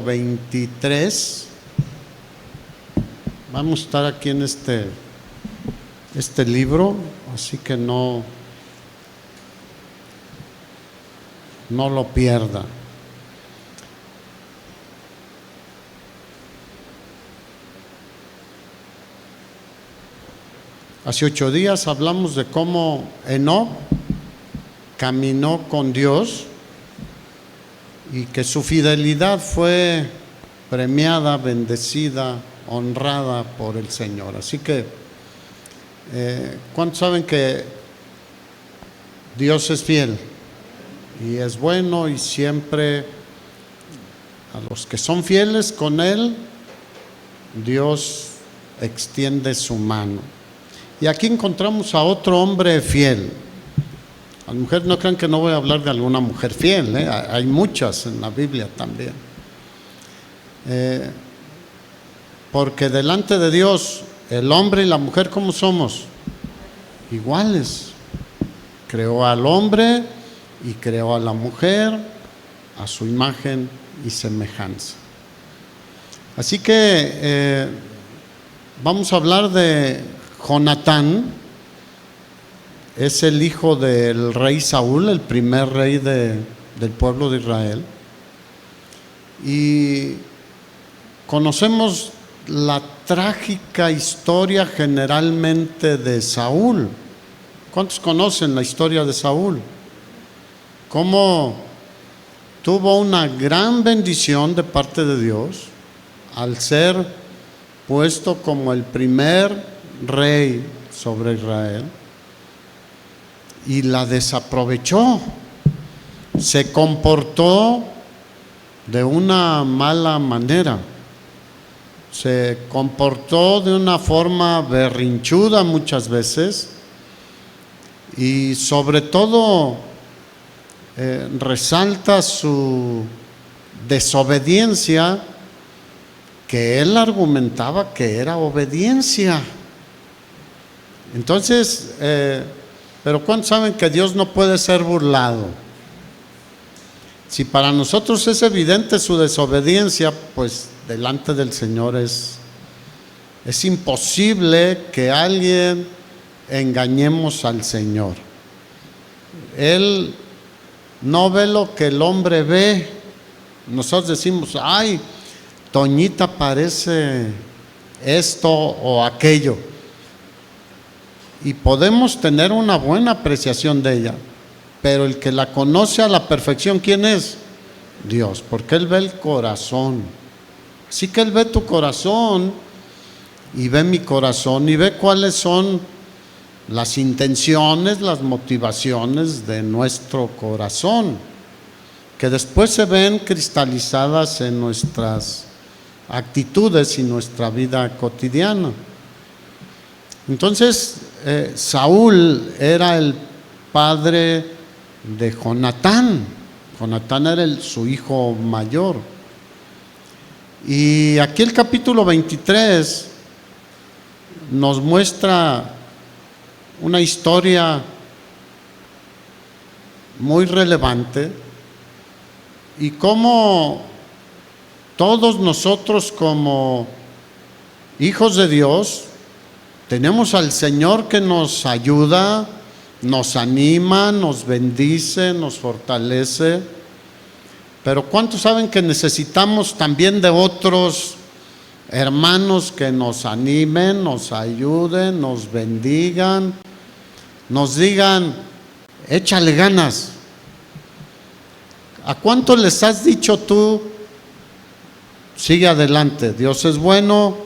23. Vamos a estar aquí en este libro, así que no lo pierda. Hace 8 días hablamos de cómo Enoc caminó con Dios y que su fidelidad fue premiada, bendecida, honrada por el Señor. Así que, ¿cuántos saben que Dios es fiel y es bueno, y siempre a los que son fieles con Él, Dios extiende su mano? Y aquí encontramos a otro hombre fiel. A las mujeres no crean que no voy a hablar de alguna mujer fiel, hay muchas en la Biblia también. Porque delante de Dios, el hombre y la mujer, ¿cómo somos? Iguales. Creó al hombre y creó a la mujer a su imagen y semejanza. Así que vamos a hablar de Jonatán. Es el hijo del rey Saúl, el primer rey del pueblo de Israel. Y conocemos la trágica historia generalmente de Saúl. ¿Cuántos conocen la historia de Saúl? Cómo tuvo una gran bendición de parte de Dios al ser puesto como el primer rey sobre Israel, y la desaprovechó. Se comportó de una mala manera, se comportó de una forma berrinchuda muchas veces, y sobre todo resalta su desobediencia, que él argumentaba que era obediencia. Entonces, pero ¿cuántos saben que Dios no puede ser burlado? Si para nosotros es evidente su desobediencia, pues delante del Señor es imposible que alguien engañemos al Señor. Él no ve lo que el hombre ve. Nosotros decimos, ay, Toñita parece esto o aquello, y podemos tener una buena apreciación de ella, pero el que la conoce a la perfección, ¿quién es? Dios, porque Él ve el corazón. Así que Él ve tu corazón y ve mi corazón y ve cuáles son las intenciones, las motivaciones de nuestro corazón, que después se ven cristalizadas en nuestras actitudes y nuestra vida cotidiana. Entonces, Saúl era el padre de Jonatán. Jonatán era su hijo mayor. Y aquí el capítulo 23 nos muestra una historia muy relevante, y cómo todos nosotros como hijos de Dios tenemos al Señor que nos ayuda, nos anima, nos bendice, nos fortalece. Pero ¿cuántos saben que necesitamos también de otros hermanos que nos animen, nos ayuden, nos bendigan, nos digan, échale ganas? ¿A cuánto les has dicho tú, sigue adelante, Dios es bueno,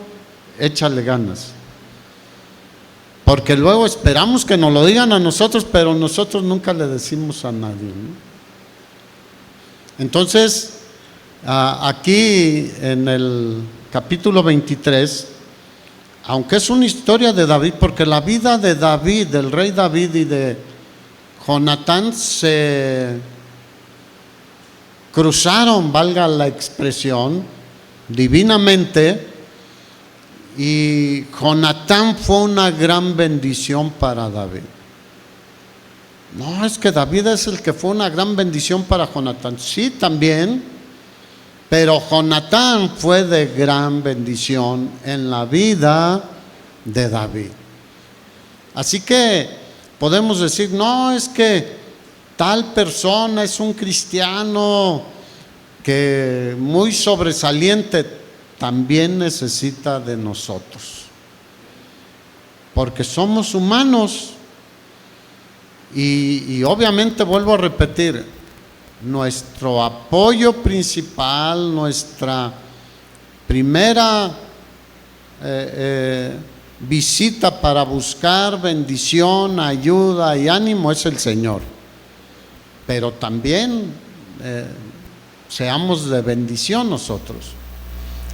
échale ganas? Porque luego esperamos que nos lo digan a nosotros, pero nosotros nunca le decimos a nadie, ¿no? Entonces, aquí en el capítulo 23, aunque es una historia de David, porque la vida de David, del rey David y de Jonatán se cruzaron, valga la expresión, divinamente. Y Jonatán fue una gran bendición para David. No, es que David es el que fue una gran bendición para Jonatán. Sí, también, Pero Jonatán fue de gran bendición en la vida de David. Así que podemos decir, no, es que tal persona es un cristiano que muy sobresaliente, también necesita de nosotros, porque somos humanos. Y obviamente vuelvo a repetir, nuestro apoyo principal, nuestra primera visita para buscar bendición, ayuda y ánimo es el Señor. Pero también seamos de bendición nosotros.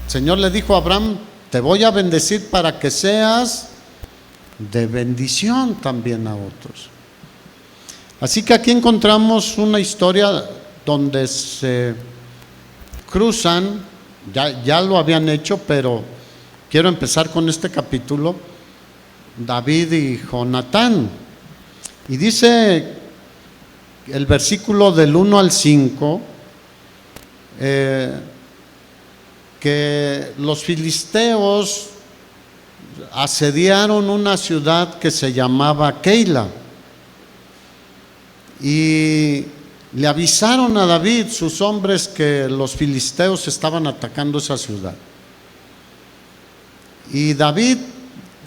El Señor le dijo a Abraham, te voy a bendecir para que seas de bendición también a otros. Así que aquí encontramos una historia donde se cruzan, ya lo habían hecho, pero quiero empezar con este capítulo, David y Jonatán. Y dice el versículo del 1 al 5, que los filisteos asediaron una ciudad que se llamaba Keila. Y le avisaron a David, sus hombres, que los filisteos estaban atacando esa ciudad. Y David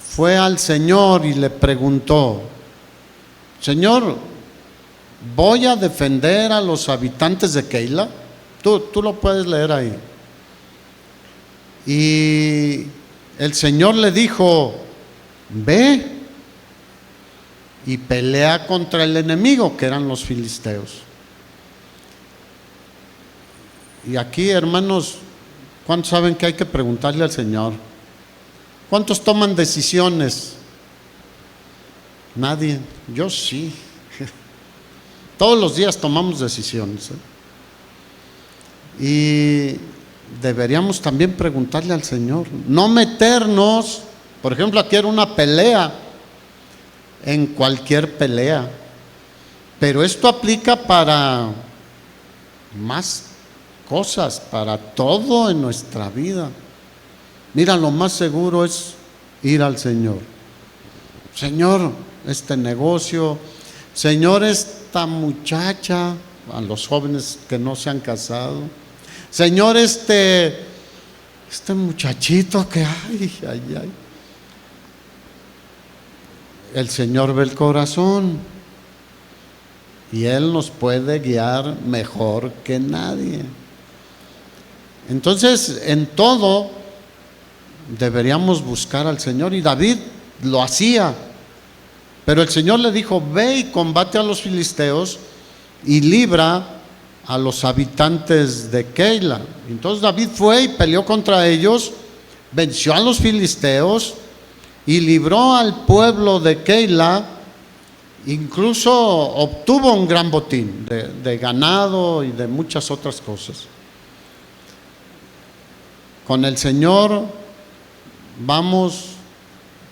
fue al Señor y le preguntó, Señor, ¿voy a defender a los habitantes de Keila? Tú lo puedes leer ahí. Y el Señor le dijo, ve y pelea contra el enemigo, que eran los filisteos. Y aquí, hermanos, ¿cuántos saben que hay que preguntarle al Señor? ¿Cuántos toman decisiones? Nadie. Yo sí. Todos los días tomamos decisiones, y deberíamos también preguntarle al Señor, no meternos. Por ejemplo, aquí era una pelea, en cualquier pelea, pero esto aplica para más cosas, para todo en nuestra vida. Mira, lo más seguro es ir al Señor. Señor, este negocio, Señor, esta muchacha, a los jóvenes que no se han casado, Señor, este muchachito que ay. El Señor ve el corazón y Él nos puede guiar mejor que nadie. Entonces, en todo deberíamos buscar al Señor, y David lo hacía. Pero el Señor le dijo, ve y combate a los filisteos y libra a los habitantes de Keila. Entonces David fue y peleó contra ellos, venció a los filisteos y libró al pueblo de Keila. Incluso obtuvo un gran botín de ganado y de muchas otras cosas. Con el Señor vamos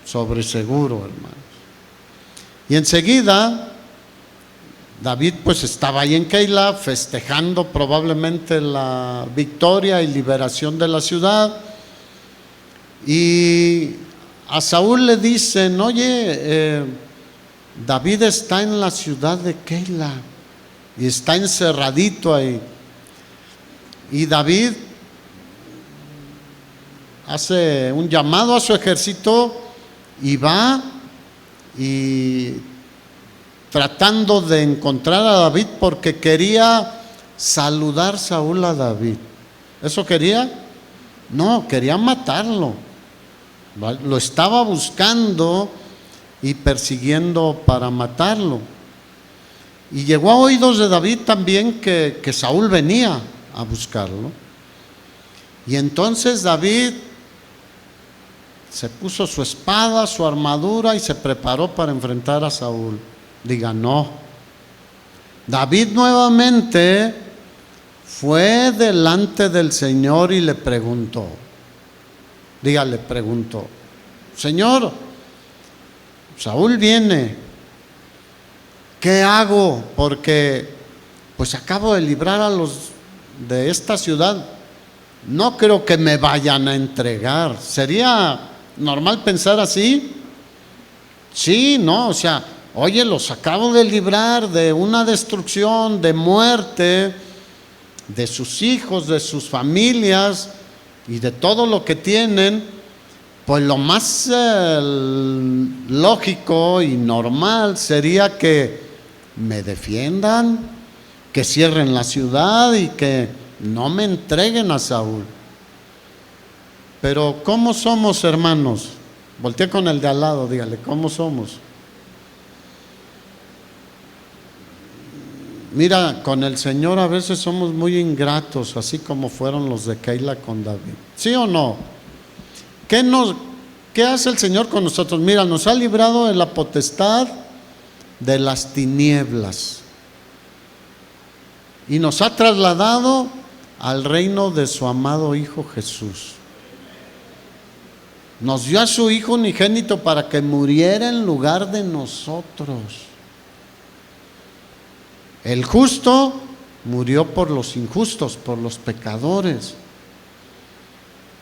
sobre seguro, hermanos. Y enseguida David pues estaba ahí en Keila festejando probablemente la victoria y liberación de la ciudad. Y a Saúl le dicen, oye, David está en la ciudad de Keila y está encerradito ahí. Y David hace un llamado a su ejército y va, y tratando de encontrar a David, porque quería saludar Saúl a David. ¿Eso quería? No, quería matarlo. Lo estaba buscando y persiguiendo para matarlo. Y llegó a oídos de David también que Saúl venía a buscarlo. Y entonces David se puso su espada, su armadura, y se preparó para enfrentar a Saúl. Diga, no. David nuevamente fue delante del Señor y le preguntó. Diga, le preguntó, Señor, Saúl viene, ¿qué hago? Porque pues acabo de librar a los de esta ciudad, no creo que me vayan a entregar. ¿Sería normal pensar así? Sí, no, o sea, oye, los acabo de librar de una destrucción, de muerte, de sus hijos, de sus familias y de todo lo que tienen. Pues lo más lógico y normal sería que me defiendan, que cierren la ciudad y que no me entreguen a Saúl. Pero ¿cómo somos, hermanos? Voltea con el de al lado, dígale, ¿cómo somos? Mira, con el Señor a veces somos muy ingratos, así como fueron los de Keila con David. ¿Sí o no? ¿Qué hace el Señor con nosotros? Mira, nos ha librado de la potestad de las tinieblas y nos ha trasladado al reino de su amado Hijo Jesús. Nos dio a su Hijo unigénito para que muriera en lugar de nosotros. El justo murió por los injustos, por los pecadores.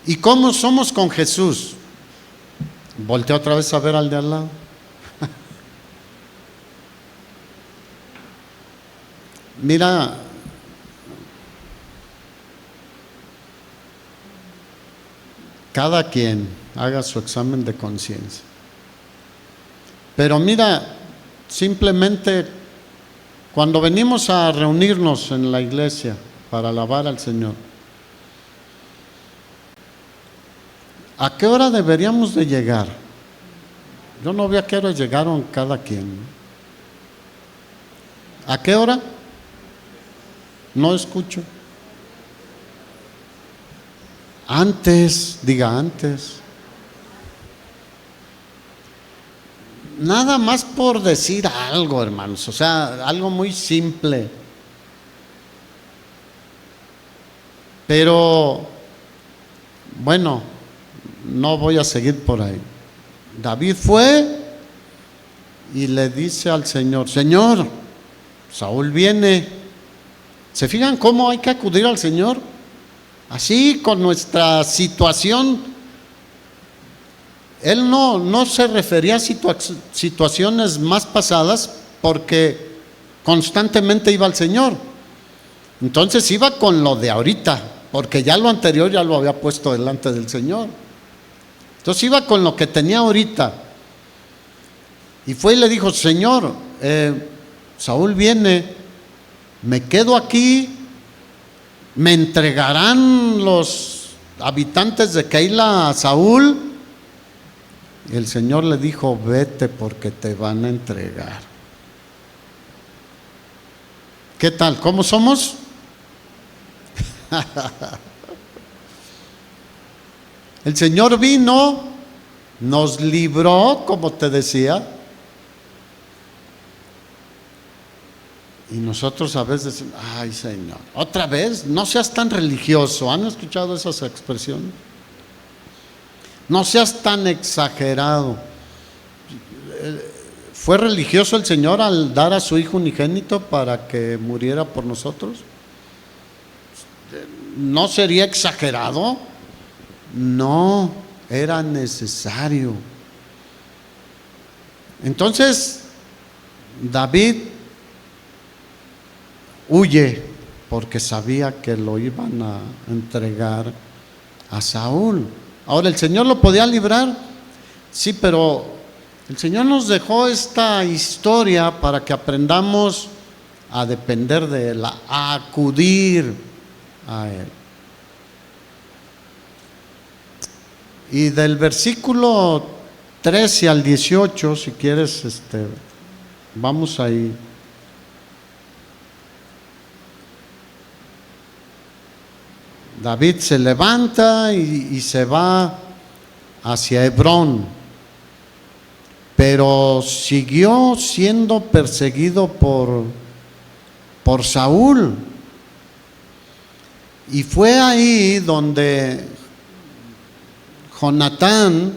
¿Y cómo somos con Jesús? Voltea otra vez a ver al de al lado. Mira, cada quien haga su examen de conciencia. Pero mira, simplemente cuando venimos a reunirnos en la iglesia para alabar al Señor, ¿a qué hora deberíamos de llegar? Yo no veo a qué hora llegaron cada quien. ¿A qué hora? No escucho. Antes, diga antes. Nada más por decir algo, hermanos, o sea, algo muy simple. Pero, bueno, no voy a seguir por ahí. David fue y le dice al Señor, Señor, Saúl viene. ¿Se fijan cómo hay que acudir al Señor? Así, con nuestra situación. Él no se refería a situaciones más pasadas porque constantemente iba al Señor. Entonces iba con lo de ahorita, porque ya lo anterior ya lo había puesto delante del Señor. Entonces iba con lo que tenía ahorita. Y fue y le dijo, Señor, Saúl viene, me quedo aquí, me entregarán los habitantes de Keila a Saúl. Y el Señor le dijo, vete porque te van a entregar. ¿Qué tal? ¿Cómo somos? El Señor vino, nos libró, como te decía, y nosotros a veces, ay Señor, otra vez, no seas tan religioso. ¿Han escuchado esas expresiones? No seas tan exagerado. ¿Fue religioso el Señor al dar a su Hijo unigénito para que muriera por nosotros? ¿No sería exagerado? No, era necesario. Entonces, David huye porque sabía que lo iban a entregar a Saúl. Ahora, ¿el Señor lo podía librar? Sí, pero el Señor nos dejó esta historia para que aprendamos a depender de Él, a acudir a Él. Y del versículo 13 al 18, si quieres, vamos ahí. David se levanta y se va hacia Hebrón, pero siguió siendo perseguido por Saúl. Y fue ahí donde Jonatán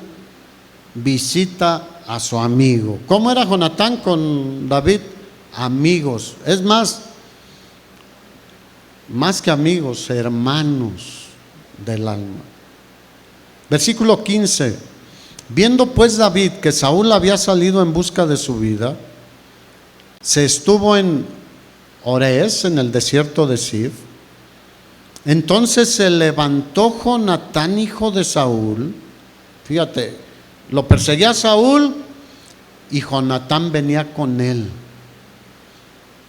visita a su amigo. ¿Cómo era Jonatán con David? Amigos. Es más que amigos, hermanos. del alma. Versículo 15. Viendo pues David que Saúl había salido en busca de su vida, se estuvo en Orés, en el desierto de Sif. Entonces se levantó Jonatán, hijo de Saúl. Fíjate, lo perseguía Saúl y Jonatán venía con él.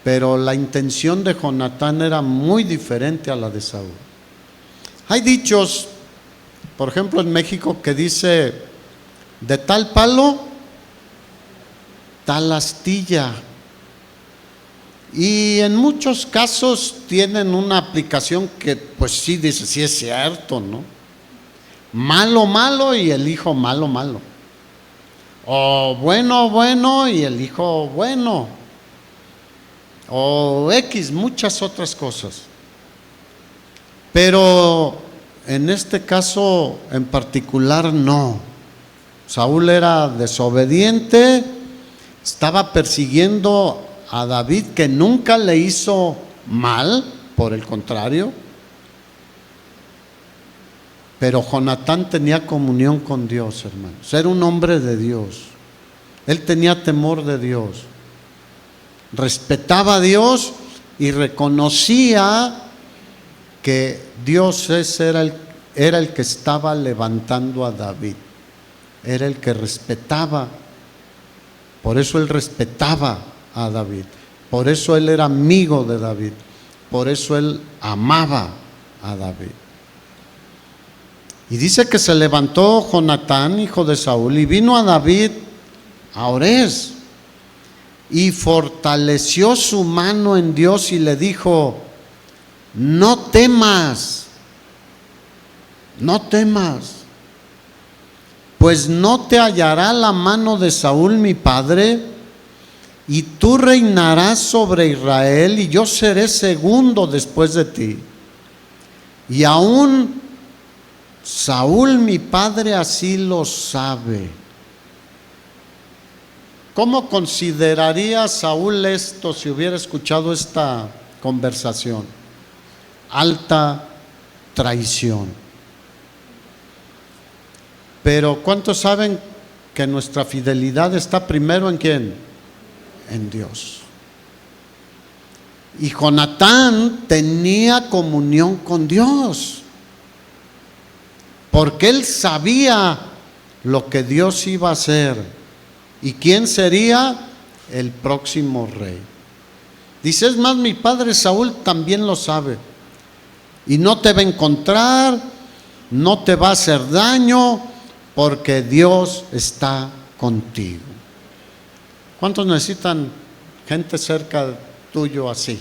Pero la intención de Jonatán era muy diferente a la de Saúl. Hay dichos, por ejemplo en México, que dice: de tal palo, tal astilla. Y en muchos casos tienen una aplicación que pues sí dice, sí es cierto, ¿no? Malo, malo y el hijo malo, malo. O bueno, bueno y el hijo bueno. O X, muchas otras cosas. Pero en este caso en particular no. Saúl era desobediente, estaba persiguiendo a David, que nunca le hizo mal, por el contrario. Pero Jonatán tenía comunión con Dios, hermanos. Era un hombre de Dios. Él tenía temor de Dios. Respetaba a Dios y reconocía que Dios era el que estaba levantando a David. Era el que respetaba. Por eso él respetaba a David. Por eso él era amigo de David. Por eso él amaba a David. Y dice que se levantó Jonatán, hijo de Saúl, y vino a David a Orés, y fortaleció su mano en Dios y le dijo: no temas, no temas, pues no te hallará la mano de Saúl mi padre, y tú reinarás sobre Israel, y yo seré segundo después de ti. Y aún Saúl mi padre así lo sabe. ¿Cómo consideraría Saúl esto si hubiera escuchado esta conversación? Alta traición. Pero ¿cuántos saben que nuestra fidelidad está primero en quién? En Dios. Y Jonatán tenía comunión con Dios, porque él sabía lo que Dios iba a hacer y quién sería el próximo rey. Dice: es más, mi padre Saúl también lo sabe, y no te va a encontrar, no te va a hacer daño, porque Dios está contigo. ¿Cuántos necesitan gente cerca tuyo así?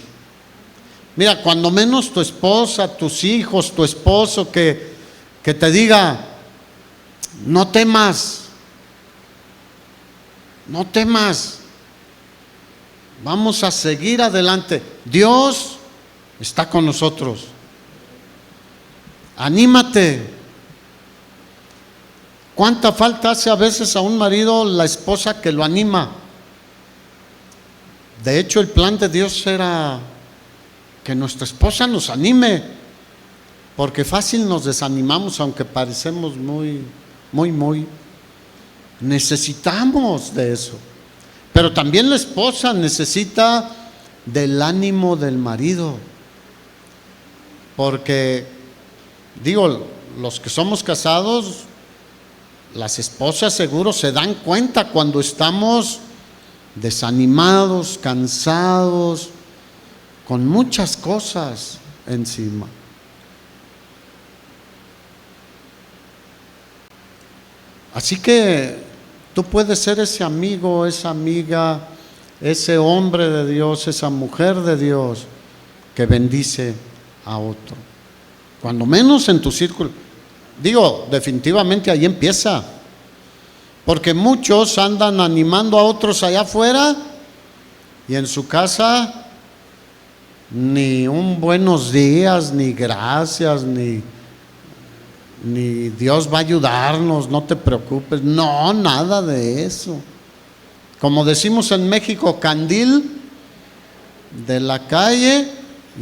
Mira, cuando menos tu esposa, tus hijos, tu esposo, que te diga: no temas, no temas, vamos a seguir adelante, Dios está con nosotros, anímate. ¿Cuánta falta hace a veces a un marido la esposa que lo anima? De hecho, el plan de Dios era que nuestra esposa nos anime, porque fácil nos desanimamos, aunque parecemos muy. Necesitamos de eso. Pero también la esposa necesita del ánimo del marido, porque, digo, los que somos casados, las esposas seguro se dan cuenta cuando estamos desanimados, cansados, con muchas cosas encima. Así que tú puedes ser ese amigo, esa amiga, ese hombre de Dios, esa mujer de Dios que bendice a otro, cuando menos en tu círculo. Digo, definitivamente ahí empieza, porque muchos andan animando a otros allá afuera y en su casa ni un buenos días, ni gracias, ni Dios va a ayudarnos, no te preocupes. No, nada de eso. Como decimos en México, candil de la calle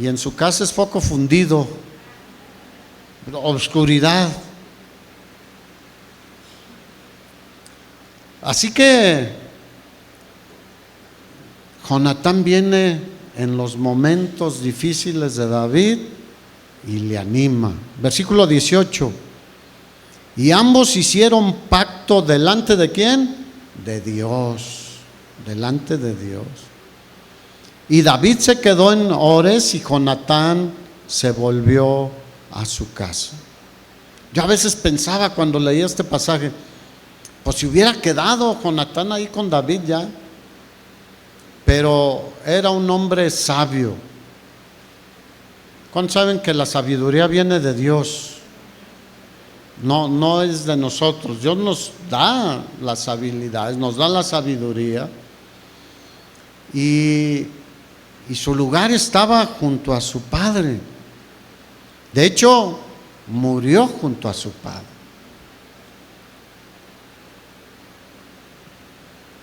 y en su casa es foco fundido, obscuridad. Así que Jonatán viene en los momentos difíciles de David y le anima. Versículo 18. Y ambos hicieron pacto delante de ¿quién? De Dios. Delante de Dios. Y David se quedó en Ores y Jonatán se volvió a su casa. Yo a veces pensaba cuando leía este pasaje, pues si hubiera quedado Jonatán ahí con David ya. Pero era un hombre sabio. ¿Cuántos saben que la sabiduría viene de Dios? No es de nosotros. Dios nos da las habilidades, nos da la sabiduría. Y su lugar estaba junto a su padre. De hecho, murió junto a su padre.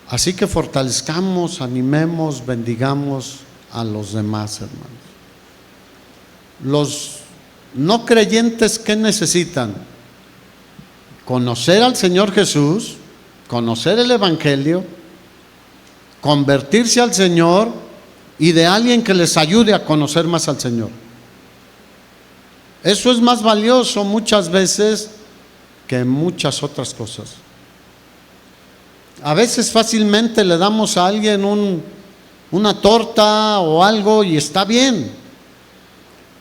Así que fortalezcamos, animemos, bendigamos a los demás, hermanos. Los no creyentes, ¿qué necesitan? Conocer al Señor Jesús, conocer el Evangelio, convertirse al Señor y de alguien que les ayude a conocer más al Señor. Eso es más valioso muchas veces que muchas otras cosas. A veces fácilmente le damos a alguien una torta o algo y está bien,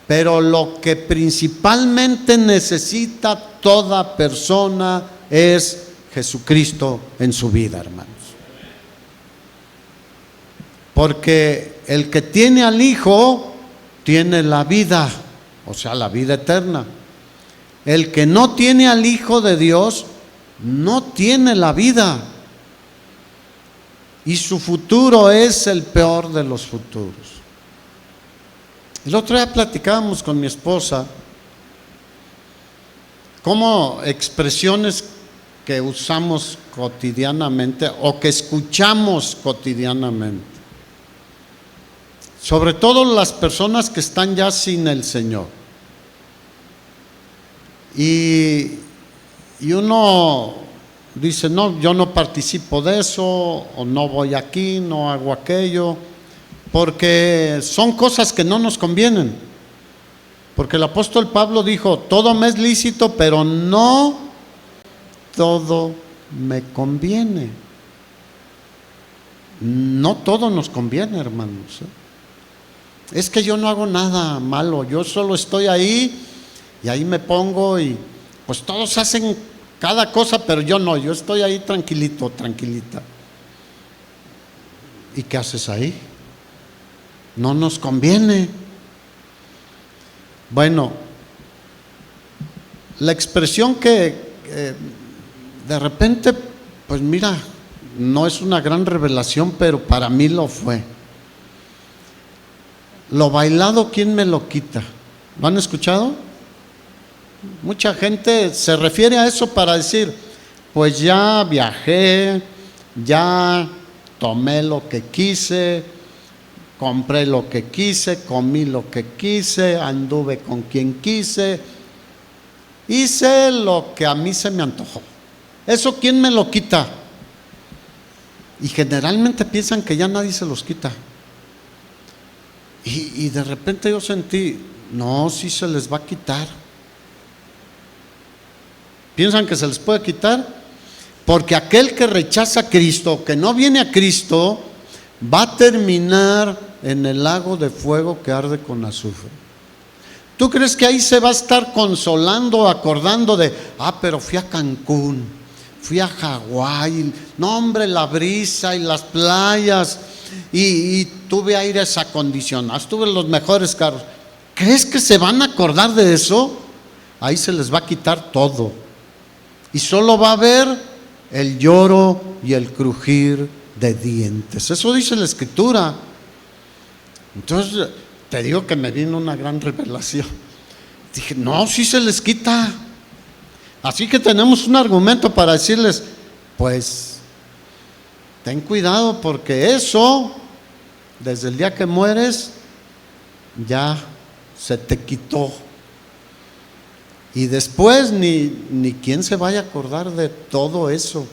pero lo que principalmente necesita toda persona es Jesucristo en su vida, hermanos. Porque el que tiene al Hijo tiene la vida, o sea, la vida eterna. El que no tiene al Hijo de Dios no tiene la vida. Y su futuro es el peor de los futuros. El otro día platicábamos con mi esposa cómo expresiones que usamos cotidianamente o que escuchamos cotidianamente, sobre todo las personas que están ya sin el Señor. Y uno dice, no, yo no participo de eso, o no voy aquí, no hago aquello, porque son cosas que no nos convienen. Porque el apóstol Pablo dijo, todo me es lícito, pero no todo me conviene. No todo nos conviene, hermanos. Es que yo no hago nada malo, yo solo estoy ahí y ahí me pongo y pues todos hacen cada cosa, pero yo no, yo estoy ahí tranquilito, tranquilita. ¿Y qué haces ahí? No nos conviene. Bueno, la expresión que de repente, pues mira, no es una gran revelación, pero para mí lo fue. Lo bailado, ¿quién me lo quita? ¿Lo han escuchado? Mucha gente se refiere a eso para decir, pues ya viajé, ya tomé lo que quise, compré lo que quise, comí lo que quise, anduve con quien quise, hice lo que a mí se me antojó. ¿Eso quién me lo quita? Y generalmente piensan que ya nadie se los quita. Y de repente yo sentí, no, sí se les va a quitar. ¿Piensan que se les puede quitar? Porque aquel que rechaza a Cristo, que no viene a Cristo, va a terminar en el lago de fuego que arde con azufre. ¿Tú crees que ahí se va a estar consolando, acordando de, pero fui a Cancún, fui a Hawái, no hombre, la brisa y las playas, y tuve aires acondicionados, tuve los mejores carros? ¿Crees que se van a acordar de eso? Ahí se les va a quitar todo. Y solo va a haber el lloro y el crujir de dientes. Eso dice la Escritura. Entonces, te digo que me vino una gran revelación. Dije, no, sí se les quita. Así que tenemos un argumento para decirles, pues, ten cuidado porque eso, desde el día que mueres, ya se te quitó. Y después ni quién se vaya a acordar de todo eso,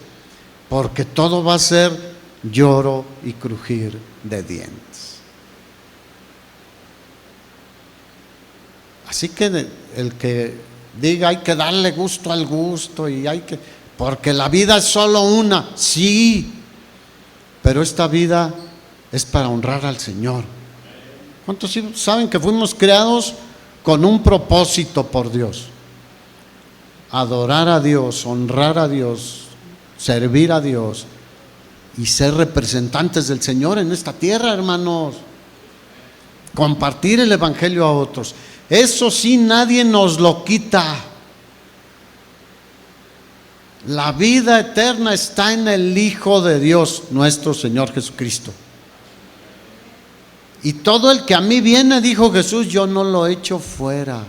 porque todo va a ser lloro y crujir de dientes. Así que el que diga hay que darle gusto al gusto y porque la vida es solo una, sí, pero esta vida es para honrar al Señor. ¿Cuántos saben que fuimos creados con un propósito por Dios? Adorar a Dios, honrar a Dios, servir a Dios y ser representantes del Señor en esta tierra, hermanos. Compartir el evangelio a otros. Eso sí, nadie nos lo quita. La vida eterna está en el Hijo de Dios, nuestro Señor Jesucristo. Y todo el que a mí viene, dijo Jesús, yo no lo echo fuera.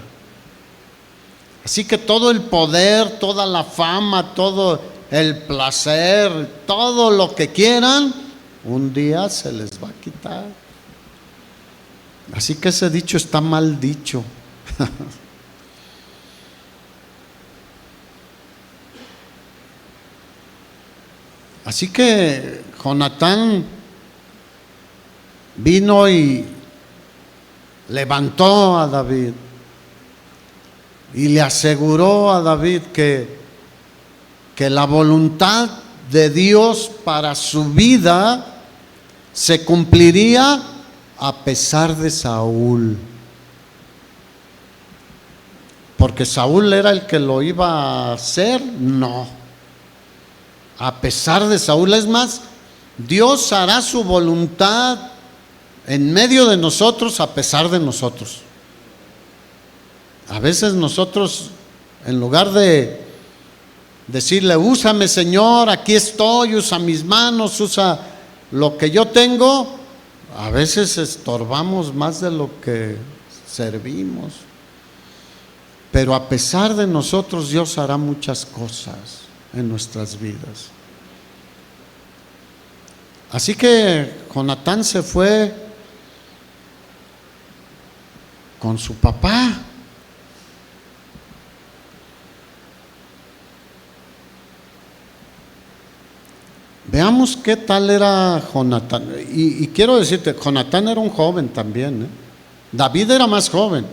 Así que todo el poder, toda la fama, todo el placer, todo lo que quieran, un día se les va a quitar. Así que ese dicho está mal dicho. Así que Jonatán vino y levantó a David y le aseguró a David que la voluntad de Dios para su vida se cumpliría a pesar de Saúl, porque Saúl era el que lo iba a hacer. No, a pesar de Saúl. Es más, Dios hará su voluntad en medio de nosotros a pesar de nosotros. A veces nosotros, en lugar de decirle, úsame Señor, aquí estoy, usa mis manos, usa lo que yo tengo, a veces estorbamos más de lo que servimos. Pero a pesar de nosotros, Dios hará muchas cosas en nuestras vidas. Así que Jonatán se fue con su papá. Veamos qué tal era Jonatán. Y quiero decirte, Jonatán era un joven también, ¿eh? David era más joven,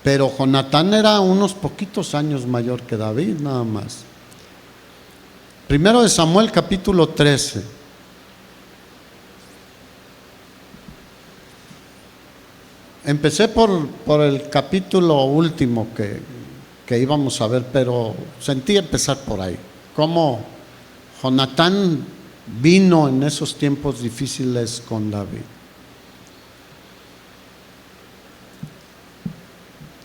pero Jonatán era unos poquitos años mayor que David, nada más. Primero de Samuel, capítulo 13. Empecé por el capítulo último que íbamos a ver, pero sentí empezar por ahí. Cómo Jonatán vino en esos tiempos difíciles con David.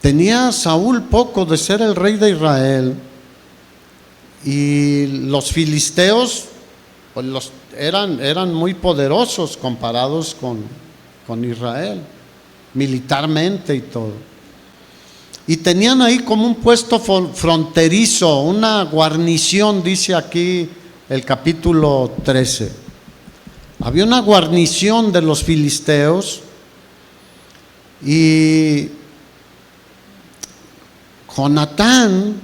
Tenía Saúl poco de ser el rey de Israel, y los filisteos pues eran muy poderosos comparados con Israel, militarmente y todo. Y tenían ahí como un puesto fronterizo, una guarnición, dice aquí el capítulo 13. Había una guarnición de los filisteos, y Jonatán,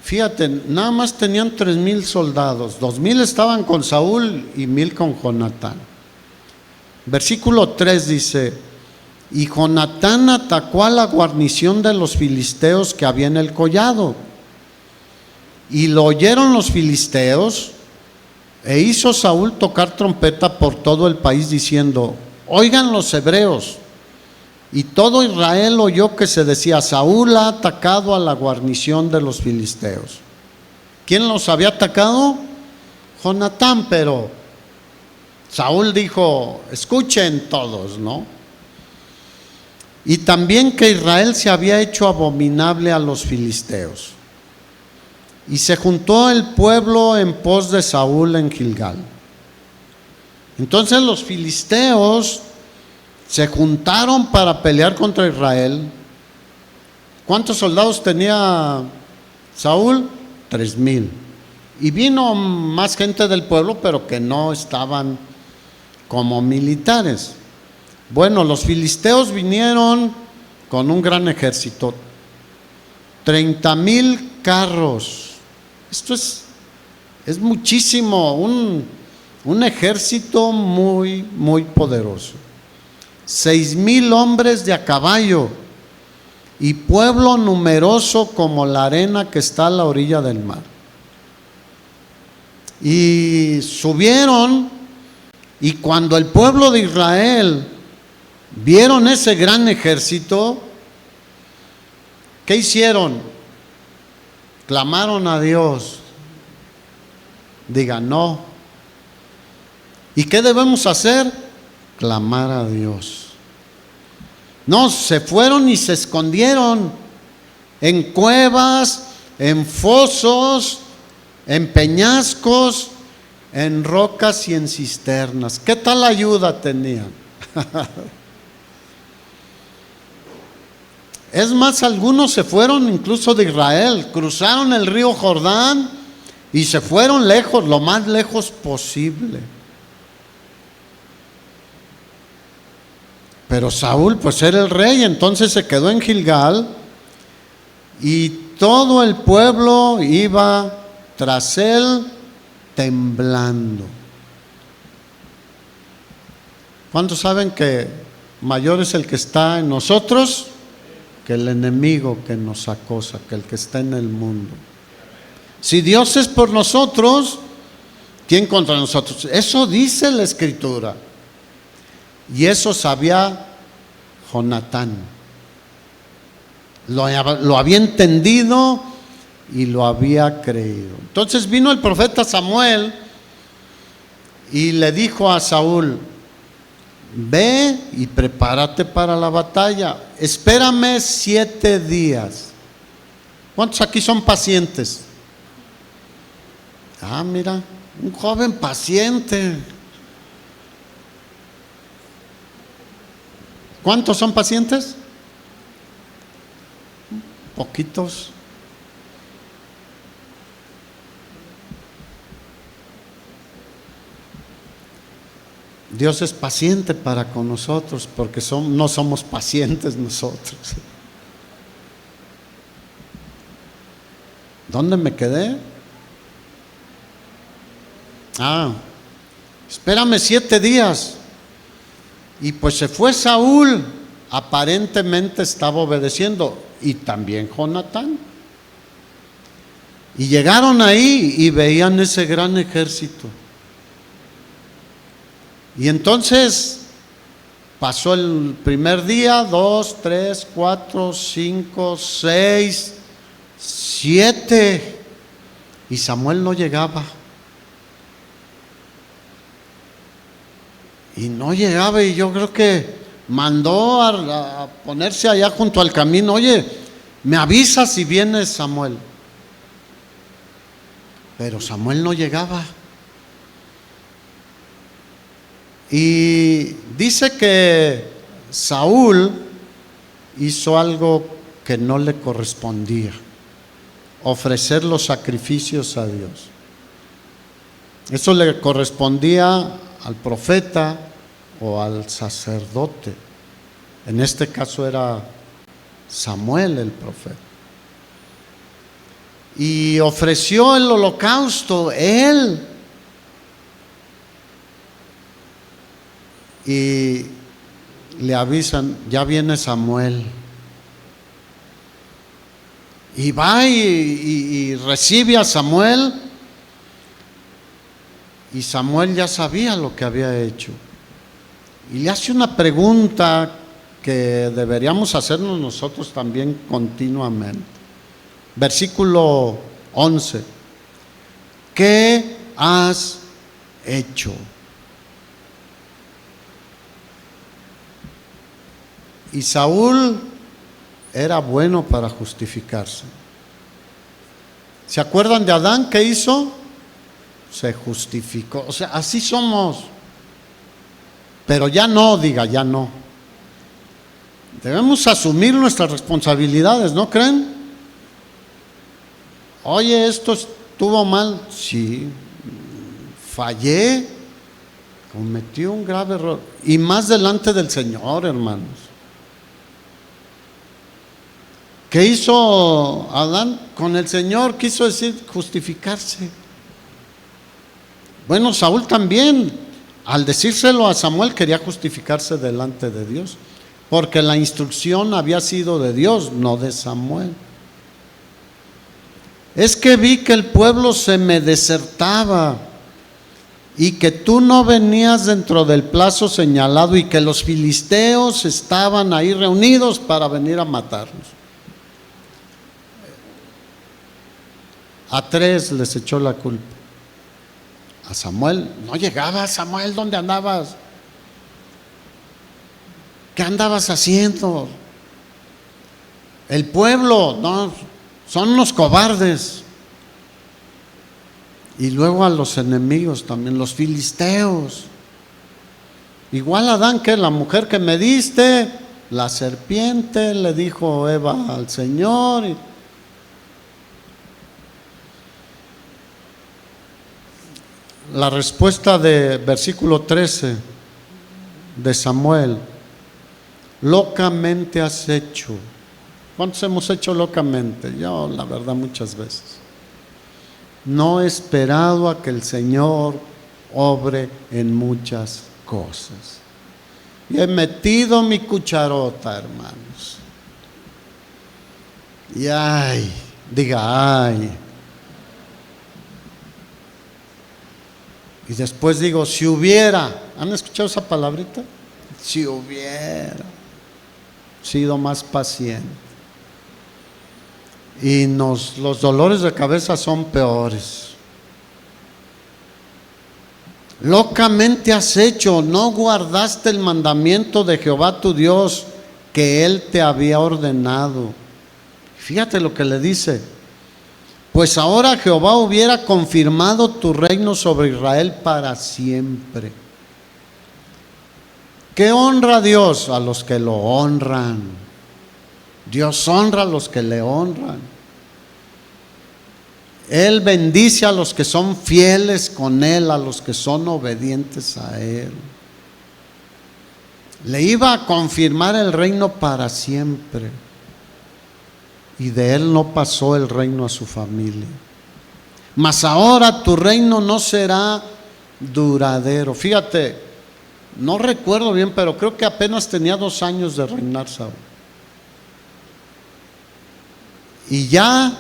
fíjate, nada más tenían 3,000 soldados, 2,000 estaban con Saúl y 1,000 con Jonatán. Versículo 3 dice: y Jonatán atacó a la guarnición de los filisteos que había en el collado, y lo oyeron los filisteos, e hizo Saúl tocar trompeta por todo el país diciendo: oigan los hebreos. Y todo Israel oyó que se decía: Saúl ha atacado a la guarnición de los filisteos. ¿Quién los había atacado? Jonatán, pero Saúl dijo: escuchen todos, ¿no? Y también que Israel se había hecho abominable a los filisteos. Y se juntó el pueblo en pos de Saúl en Gilgal. Entonces los filisteos se juntaron para pelear contra Israel. ¿Cuántos soldados tenía Saúl? 3,000. Y vino más gente del pueblo, pero que no estaban como militares. Bueno, los filisteos vinieron con un gran ejército, 30,000 carros. Esto es muchísimo, un ejército muy, muy poderoso. 6,000 hombres de a caballo y pueblo numeroso como la arena que está a la orilla del mar. Y subieron, y cuando el pueblo de Israel vieron ese gran ejército, ¿qué hicieron? Clamaron a Dios. Digan, no. ¿Y qué debemos hacer? Clamar a Dios. No, se fueron y se escondieron en cuevas, en fosos, en peñascos, en rocas y en cisternas. ¿Qué tal ayuda tenían? Es más, algunos se fueron incluso de Israel, cruzaron el río Jordán y se fueron lejos, lo más lejos posible. Pero Saúl pues era el rey, entonces se quedó en Gilgal y todo el pueblo iba tras él temblando. ¿Cuántos saben que mayor es el que está en nosotros que el enemigo que nos acosa, que el que está en el mundo? Si Dios es por nosotros, ¿quién contra nosotros? Eso dice la Escritura. Y eso sabía Jonatán. Lo había entendido y lo había creído. Entonces vino el profeta Samuel y le dijo a Saúl: ve y prepárate para la batalla. Espérame 7 días. ¿Cuántos aquí son pacientes? Ah, mira, un joven paciente. ¿Cuántos son pacientes? Poquitos. Dios es paciente para con nosotros porque no somos pacientes nosotros. ¿Dónde me quedé? Espérame 7 días. Y pues se fue Saúl, aparentemente estaba obedeciendo, y también Jonatán. Y llegaron ahí y veían ese gran ejército. Y entonces pasó el primer día, 2, 3, 4, 5, 6, 7, y Samuel no llegaba. Y no llegaba, y yo creo que mandó a ponerse allá junto al camino: oye, me avisa si viene Samuel. Pero Samuel no llegaba. Y dice que Saúl hizo algo que no le correspondía: ofrecer los sacrificios a Dios. Eso le correspondía al profeta o al sacerdote. En este caso era Samuel el profeta. Y ofreció el holocausto él. Y le avisan: ya viene Samuel. Y va y recibe a Samuel. Y Samuel ya sabía lo que había hecho. Y le hace una pregunta que deberíamos hacernos nosotros también continuamente. Versículo 11. ¿Qué has hecho? Y Saúl era bueno para justificarse. ¿Se acuerdan de Adán? ¿Qué hizo? Se justificó. O sea, así somos. Pero ya no, diga, ya no. Debemos asumir nuestras responsabilidades, ¿no creen? Oye, esto estuvo mal. Sí, fallé, cometí un grave error. Y más delante del Señor, hermanos. ¿Qué hizo Adán con el Señor? Quiso decir justificarse. Bueno, Saúl también, al decírselo a Samuel, quería justificarse delante de Dios, porque la instrucción había sido de Dios, no de Samuel. Es que vi que el pueblo se me desertaba y que tú no venías dentro del plazo señalado y que los filisteos estaban ahí reunidos para venir a matarnos. A 3 les echó la culpa. A Samuel, no llegabas. Samuel, ¿dónde andabas? ¿Qué andabas haciendo? El pueblo, no, son unos cobardes. Y luego a los enemigos también, los filisteos. Igual Adán, que la mujer que me diste, la serpiente, le dijo Eva al Señor. La respuesta de versículo 13 de Samuel: locamente has hecho. ¿Cuántos hemos hecho locamente? Yo, la verdad, muchas veces. No he esperado a que el Señor obre en muchas cosas. Y he metido mi cucharota, hermanos. Y ay, diga ay. Y después digo, si hubiera, ¿han escuchado esa palabrita? Si hubiera sido más paciente. Y los dolores de cabeza son peores. Locamente has hecho, no guardaste el mandamiento de Jehová tu Dios que Él te había ordenado. Fíjate lo que le dice: pues ahora Jehová hubiera confirmado tu reino sobre Israel para siempre. ¿Qué honra a Dios? A los que lo honran. Dios honra a los que le honran. Él bendice a los que son fieles con Él, a los que son obedientes a Él. Le iba a confirmar el reino para siempre. Y de él no pasó el reino a su familia. Mas ahora tu reino no será duradero. Fíjate, no recuerdo bien, pero creo que apenas tenía 2 años de reinar Saúl. Y ya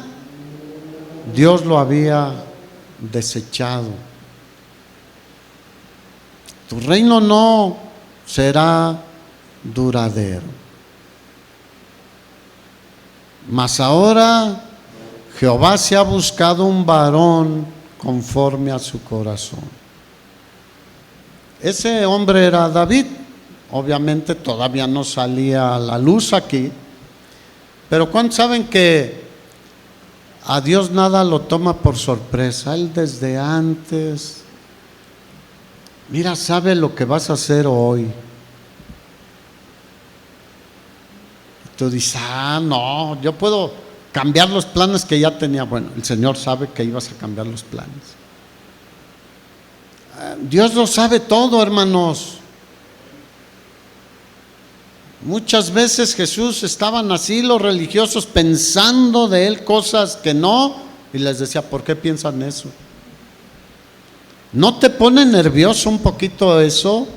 Dios lo había desechado. Tu reino no será duradero. Mas ahora Jehová se ha buscado un varón conforme a su corazón. Ese hombre era David. Obviamente todavía no salía a la luz aquí. Pero ¿cuántos saben que a Dios nada lo toma por sorpresa? Él desde antes, mira, sabe lo que vas a hacer hoy. Tú dices, no, yo puedo cambiar los planes que ya tenía. Bueno, el Señor sabe que ibas a cambiar los planes. Dios lo sabe todo, hermanos. Muchas veces Jesús estaban así los religiosos pensando de Él cosas que no, y les decía, ¿por qué piensan eso? ¿No te pone nervioso un poquito eso?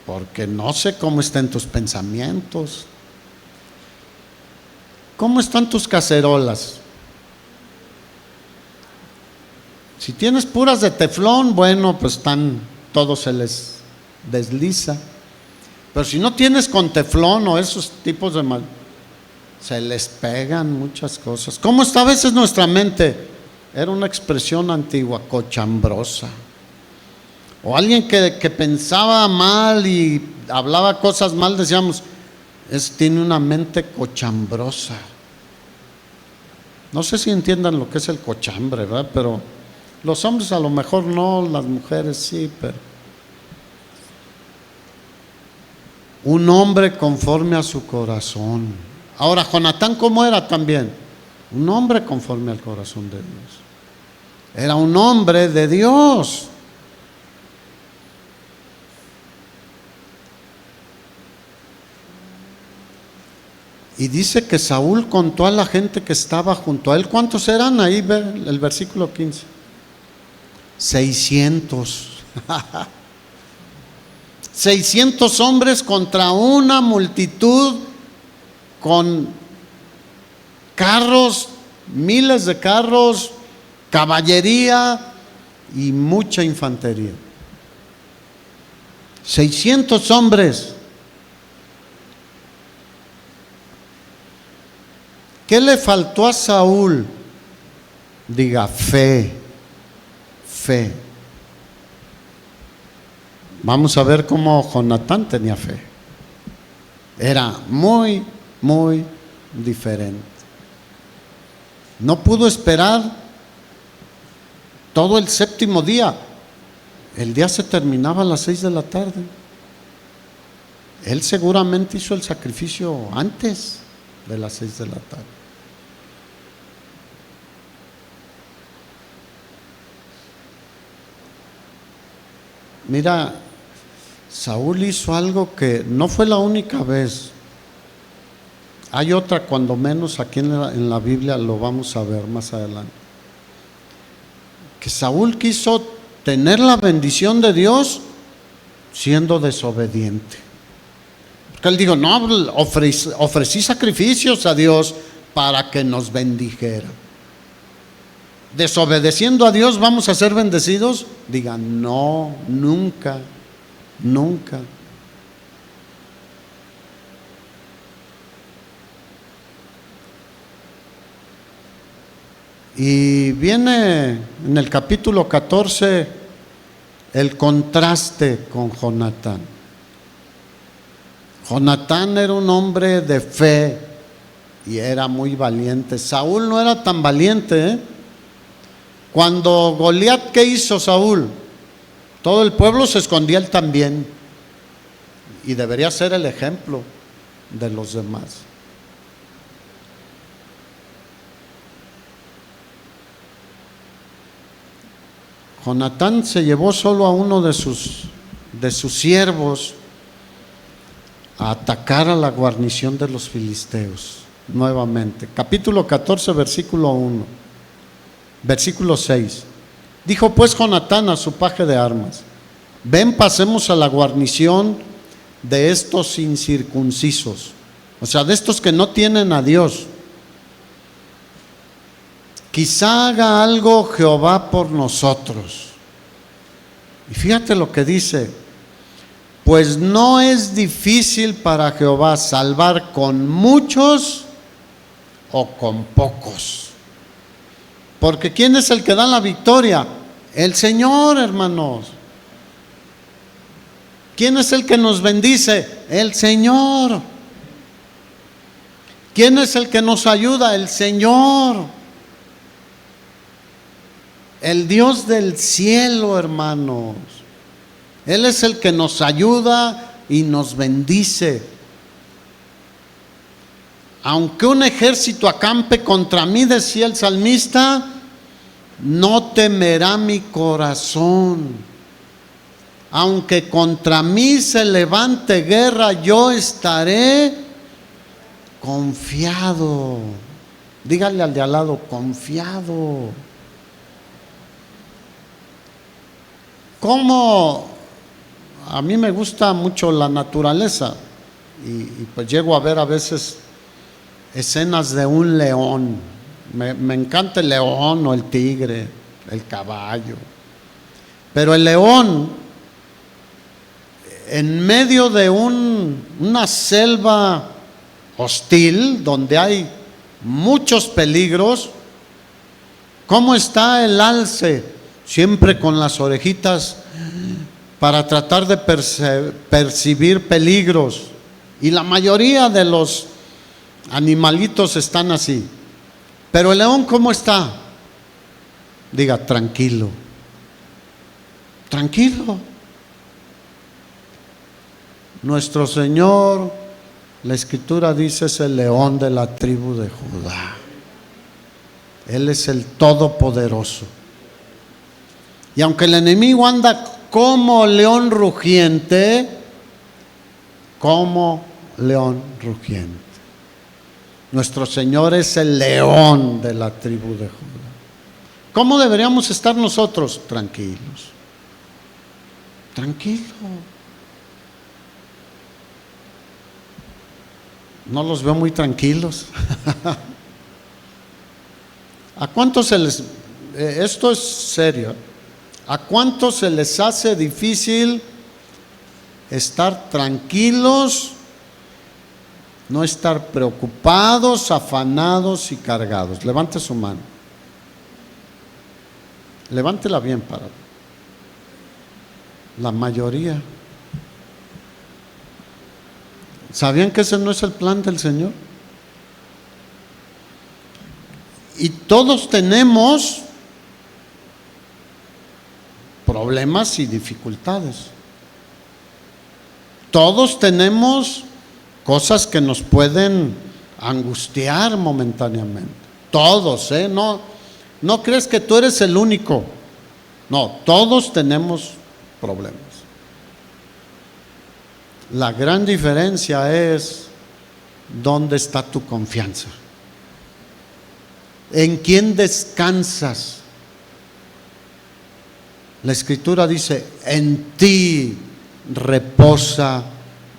Porque no sé cómo están tus pensamientos. ¿Cómo están tus cacerolas? Si tienes puras de teflón, bueno, pues todo se les desliza. Pero si no tienes con teflón o esos tipos de se les pegan muchas cosas. ¿Cómo está a veces nuestra mente? Era una expresión antigua, cochambrosa. O alguien que pensaba mal y hablaba cosas mal, decíamos, tiene una mente cochambrosa. No sé si entiendan lo que es el cochambre, ¿verdad? Pero los hombres a lo mejor no, las mujeres sí, pero un hombre conforme a su corazón. Ahora, Jonatán, ¿cómo era también? Un hombre conforme al corazón de Dios. Era un hombre de Dios. Y dice que Saúl contó a la gente que estaba junto a él. ¿Cuántos eran? Ahí ve el versículo 15. 600. 600 hombres contra una multitud con carros, miles de carros, caballería y mucha infantería. 600 hombres. ¿Qué le faltó a Saúl? Diga, fe, fe. Vamos a ver cómo Jonatán tenía fe. Era muy, muy diferente. No pudo esperar todo el séptimo día. El día se terminaba a las 6 de la tarde. Él seguramente hizo el sacrificio antes de las 6 de la tarde. Mira, Saúl hizo algo que no fue la única vez. Hay otra, cuando menos aquí en la Biblia, lo vamos a ver más adelante. Que Saúl quiso tener la bendición de Dios siendo desobediente. Porque él dijo, no, ofrecí sacrificios a Dios para que nos bendijera. Desobedeciendo a Dios, ¿vamos a ser bendecidos? Digan, no, nunca, nunca. Y viene en el capítulo 14 el contraste con Jonatán. Jonatán era un hombre de fe y era muy valiente. Saúl no era tan valiente, ¿eh? Cuando Goliat, ¿qué hizo Saúl? Todo el pueblo se escondía, él también. Y debería ser el ejemplo de los demás. Jonatán se llevó solo a uno de sus siervos a atacar a la guarnición de los filisteos nuevamente. Capítulo 14, versículo 1, versículo 6. Dijo pues Jonatán a su paje de armas: ven, pasemos a la guarnición de estos incircuncisos, o sea, de estos que no tienen a Dios. Quizá haga algo Jehová por nosotros. Y fíjate lo que dice: pues no es difícil para Jehová salvar con muchos o con pocos. Porque ¿quién es el que da la victoria? El Señor, hermanos. ¿Quién es el que nos bendice? El Señor. ¿Quién es el que nos ayuda? El Señor. El Dios del cielo, hermanos. Él es el que nos ayuda y nos bendice. Aunque un ejército acampe contra mí, decía el salmista, no temerá mi corazón. Aunque contra mí se levante guerra, yo estaré confiado. Dígale al de al lado, confiado. Como a mí me gusta mucho la naturaleza y pues llego a ver a veces escenas de un león. Me encanta el león o el tigre, el caballo. Pero el león, en medio de una selva hostil, donde hay muchos peligros, ¿cómo está el alce? Siempre con las orejitas para tratar de percibir peligros. Y la mayoría de los animalitos están así. Pero el león, ¿cómo está? Diga, tranquilo. Tranquilo. Nuestro Señor, la Escritura dice, es el león de la tribu de Judá. Él es el Todopoderoso. Y aunque el enemigo anda como león rugiente, Nuestro Señor es el león de la tribu de Judá. ¿Cómo deberíamos estar nosotros? Tranquilos. Tranquilo. No los veo muy tranquilos. ¿A cuántos se les... esto es serio. ¿A cuántos se les hace difícil estar tranquilos, no estar preocupados, afanados y cargados? Levante su mano. Levántela bien para la mayoría. ¿Sabían que ese no es el plan del Señor? Y todos tenemos problemas y dificultades. Todos tenemos cosas que nos pueden angustiar momentáneamente. Todos, no crees que tú eres el único. No, todos tenemos problemas. La gran diferencia es dónde está tu confianza. ¿En quién descansas? La Escritura dice: en ti reposa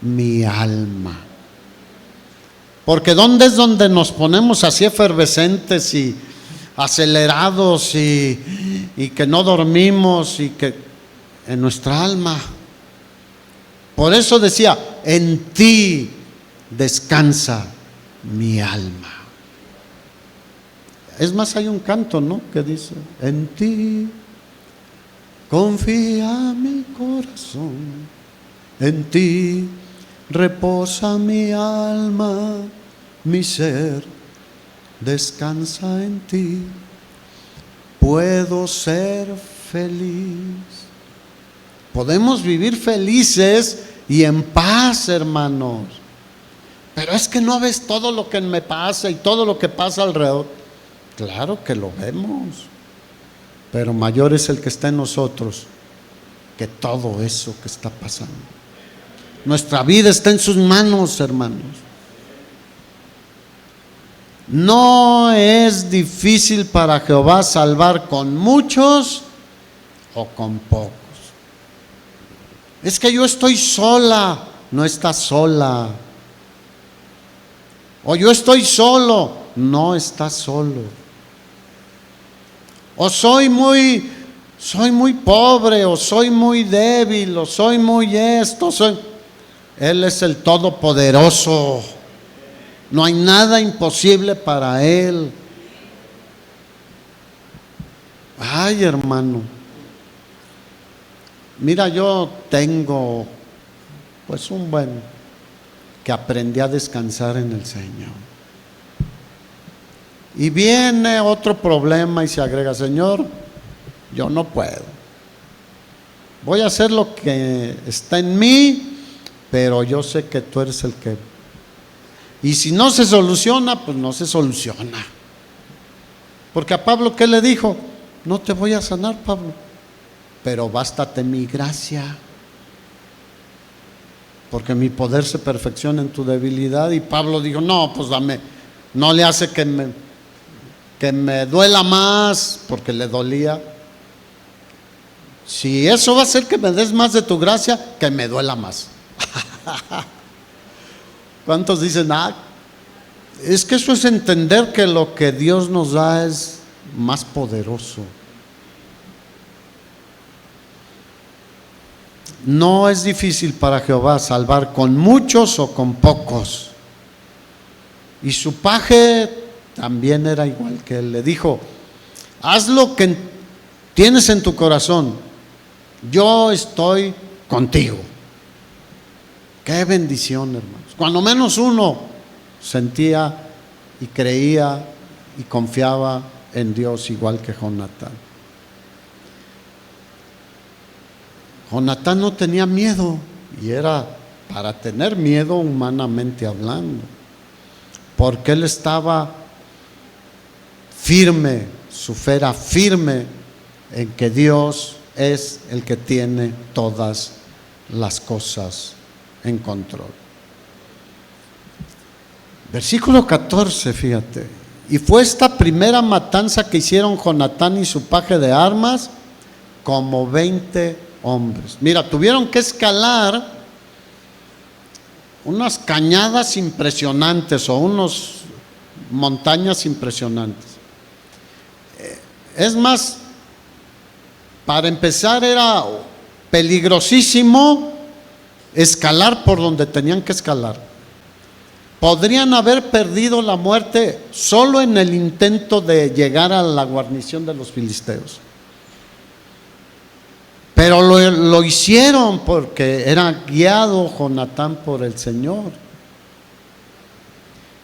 mi alma. Porque ¿dónde es donde nos ponemos así efervescentes y acelerados y que no dormimos? Y que en nuestra alma. Por eso decía: en ti descansa mi alma. Es más, hay un canto, ¿no?, que dice: en ti confía mi corazón, en ti reposa mi alma, mi ser descansa en ti, puedo ser feliz. Podemos vivir felices y en paz, hermanos. Pero es que no ves todo lo que me pasa y todo lo que pasa alrededor. Claro que lo vemos, pero mayor es el que está en nosotros que todo eso que está pasando. Nuestra vida está en sus manos, hermanos. No es difícil para Jehová salvar con muchos o con pocos. Es que yo estoy sola. No estás sola. O yo estoy solo. No estás solo. O soy muy pobre, o soy muy débil, o soy muy esto, Él es el Todopoderoso. No hay nada imposible para Él. Ay, hermano. Mira, yo tengo pues un buen que aprendí a descansar en el Señor. Y viene otro problema y se agrega: Señor, yo no puedo. Voy a hacer lo que está en mí, pero yo sé que tú eres el que... Y si no se soluciona, pues no se soluciona. Porque a Pablo, ¿qué le dijo? No te voy a sanar, Pablo, pero bástate mi gracia, porque mi poder se perfecciona en tu debilidad. Y Pablo dijo: no, pues dame, no le hace que me duela más, porque le dolía. Si eso va a hacer que me des más de tu gracia, que me duela más. ¿Cuántos dicen: es que eso es entender que lo que Dios nos da es más poderoso? No es difícil para Jehová salvar con muchos o con pocos. Y su paje también era igual que él. Le dijo: haz lo que tienes en tu corazón, yo estoy contigo. Qué bendición, hermanos. Cuando menos uno sentía y creía y confiaba en Dios, igual que Jonatán. Jonatán no tenía miedo, y era para tener miedo humanamente hablando, porque él estaba firme, su fe era firme en que Dios es el que tiene todas las cosas en control. Versículo 14, fíjate. Y fue esta primera matanza que hicieron Jonatán y su paje de armas, como 20 hombres. Mira, tuvieron que escalar unas cañadas impresionantes o unas montañas impresionantes. Es más, para empezar era peligrosísimo escalar por donde tenían que escalar. Podrían haber perdido la muerte solo en el intento de llegar a la guarnición de los filisteos. Pero lo hicieron porque era guiado Jonatán por el Señor.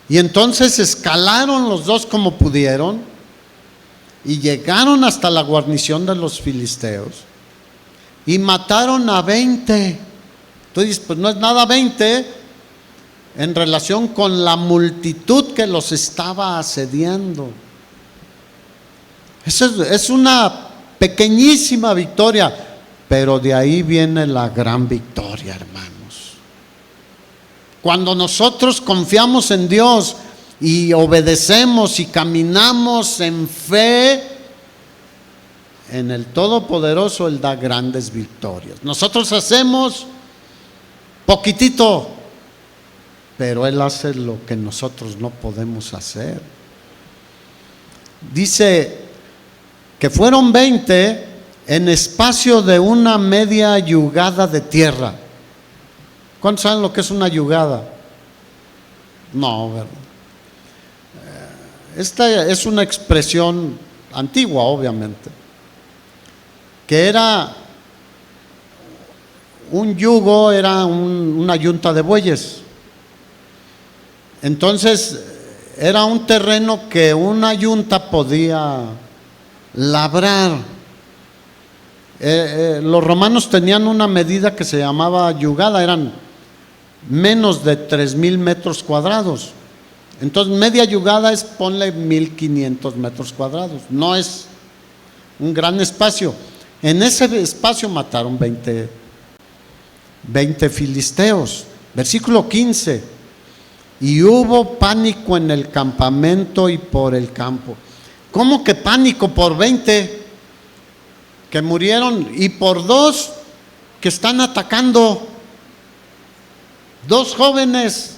Y entonces escalaron los dos como pudieron y llegaron hasta la guarnición de los filisteos y mataron a 20. Tú dices, pues no es nada 20 en relación con la multitud que los estaba asediando. Es una pequeñísima victoria, pero de ahí viene la gran victoria, hermanos. Cuando nosotros confiamos en Dios y obedecemos y caminamos en fe en el Todopoderoso, Él da grandes victorias. Nosotros hacemos poquitito, pero Él hace lo que nosotros no podemos hacer. Dice que fueron 20 en espacio de una media yugada de tierra. ¿Cuántos saben lo que es una yugada? No, ¿verdad? Esta es una expresión antigua, obviamente, que era un yugo, era una yunta de bueyes. Entonces era un terreno que una yunta podía labrar. Los romanos tenían una medida que se llamaba yugada, eran menos de 3,000 metros cuadrados. Entonces media yugada es, ponle 1,500 metros cuadrados, no es un gran espacio. En ese espacio mataron 20 filisteos. Versículo 15. Y hubo pánico en el campamento y por el campo. ¿Cómo que pánico por 20 que murieron y por 2 que están atacando? 2 jóvenes.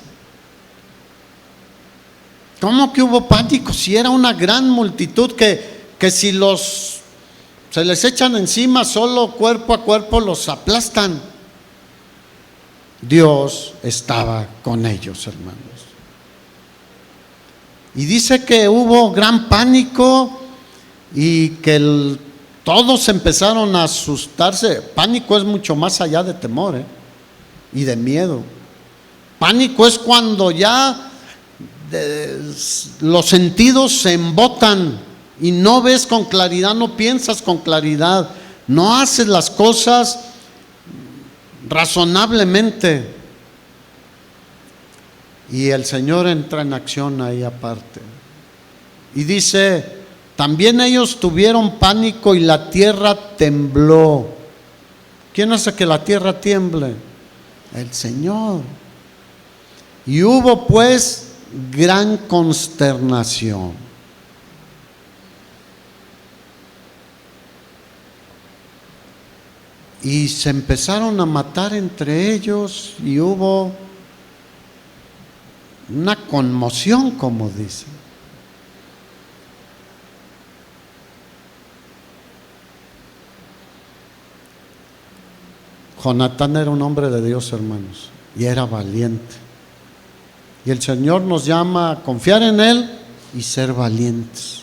¿Cómo que hubo pánico? Si era una gran multitud que si se les echan encima, solo cuerpo a cuerpo los aplastan. Dios estaba con ellos, hermanos. Y dice que hubo gran pánico y que todos empezaron a asustarse. Pánico es mucho más allá de temor, y de miedo. Pánico es cuando ya los sentidos se embotan y no ves con claridad, no piensas con claridad, no haces las cosas razonablemente. Y el Señor entra en acción ahí aparte. Y dice, también ellos tuvieron pánico y la tierra tembló. ¿Quién hace que la tierra tiemble? El Señor. Y hubo pues gran consternación. Y se empezaron a matar entre ellos y hubo una conmoción, como dice. Jonatán era un hombre de Dios, hermanos, y era valiente. Y el Señor nos llama a confiar en Él y ser valientes.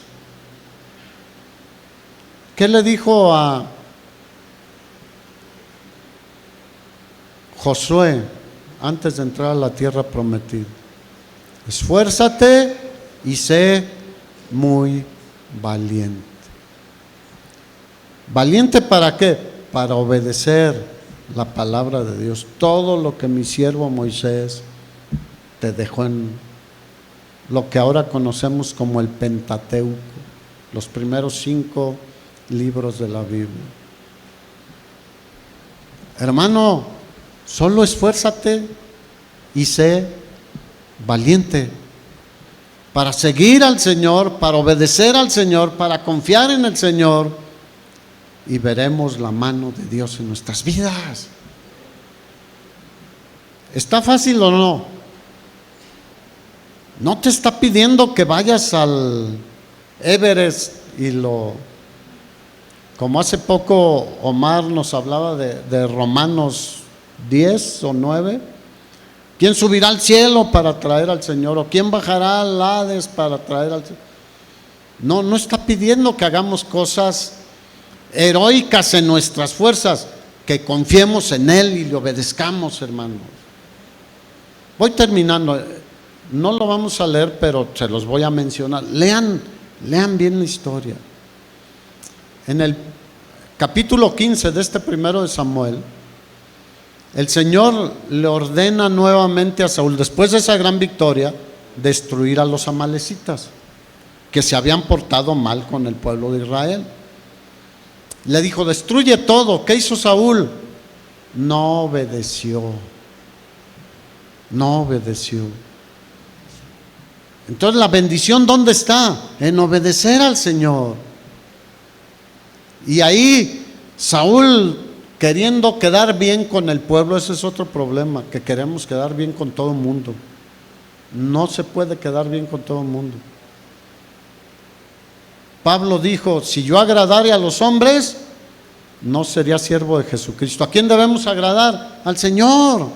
¿Qué le dijo a Josué antes de entrar a la tierra prometida? Esfuérzate y sé muy valiente. ¿Valiente para qué? Para obedecer la palabra de Dios. Todo lo que mi siervo Moisés te dejó en lo que ahora conocemos como el Pentateuco, los primeros 5 libros de la Biblia. Hermano, solo esfuérzate y sé valiente. para seguir al Señor, para obedecer al Señor, para confiar en el Señor, y veremos la mano de Dios en nuestras vidas. ¿Está fácil o no? No te está pidiendo que vayas al Everest como hace poco Omar nos hablaba de Romanos 10 o 9. ¿Quién subirá al cielo para traer al Señor? ¿O quién bajará al Hades para traer al Señor? No está pidiendo que hagamos cosas heroicas en nuestras fuerzas, que confiemos en Él y le obedezcamos, hermanos. Voy terminando, no lo vamos a leer, pero se los voy a mencionar. Lean bien la historia. En el capítulo 15 de este primero de Samuel, el Señor le ordena nuevamente a Saúl, después de esa gran victoria, destruir a los amalecitas, que se habían portado mal con el pueblo de Israel. Le dijo: destruye todo. ¿Qué hizo Saúl? No obedeció. Entonces, la bendición, ¿dónde está? En obedecer al Señor. Y ahí Saúl, queriendo quedar bien con el pueblo, ese es otro problema, que queremos quedar bien con todo el mundo. No se puede quedar bien con todo el mundo. Pablo dijo: si yo agradare a los hombres, no sería siervo de Jesucristo. ¿A quién debemos agradar? Al Señor.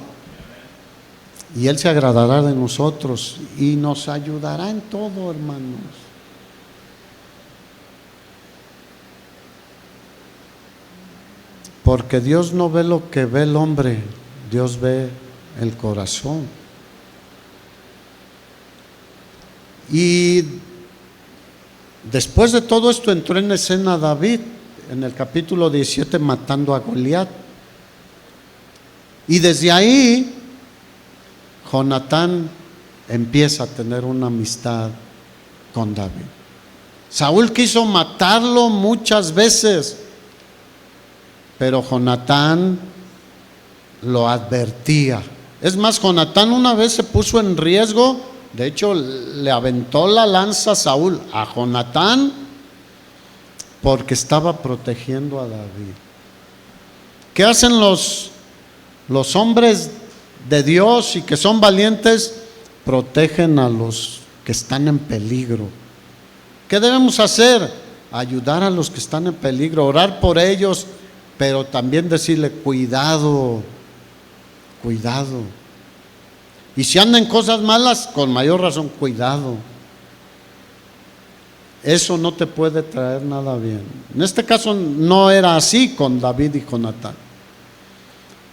Y Él se agradará de nosotros y nos ayudará en todo, hermanos. Porque Dios no ve lo que ve el hombre, Dios ve el corazón. Y después de todo esto entró en escena David, en el capítulo 17, matando a Goliat. Y desde ahí Jonatán empieza a tener una amistad con David. Saúl quiso matarlo muchas veces, pero Jonatán lo advertía. Es más, Jonatán una vez se puso en riesgo. De hecho, le aventó la lanza a Saúl, a Jonatán, porque estaba protegiendo a David. ¿Qué hacen los hombres de Dios y que son valientes? Protegen a los que están en peligro. ¿Qué debemos hacer? Ayudar a los que están en peligro, orar por ellos, pero también decirle: cuidado. Y si andan cosas malas, con mayor razón, cuidado. Eso no te puede traer nada bien. En este caso no era así con David y Jonatán.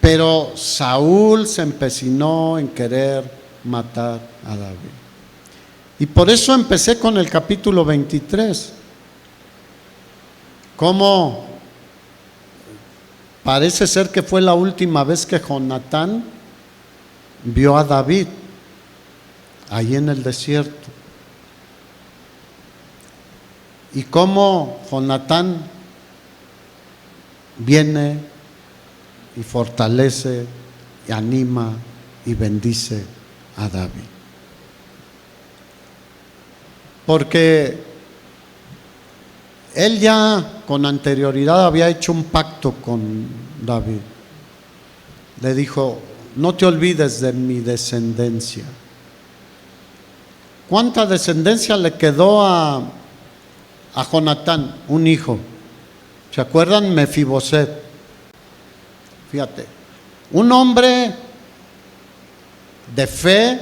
Pero Saúl se empecinó en querer matar a David. Y por eso empecé con el capítulo 23. Como parece ser que fue la última vez que Jonatán vio a David ahí en el desierto. Y cómo Jonatán viene y fortalece y anima y bendice a David. Porque él ya con anterioridad había hecho un pacto con David. Le dijo: no te olvides de mi descendencia. ¿Cuánta descendencia le quedó a Jonatán? Un hijo. ¿Se acuerdan? Mefiboset. Fíjate, un hombre de fe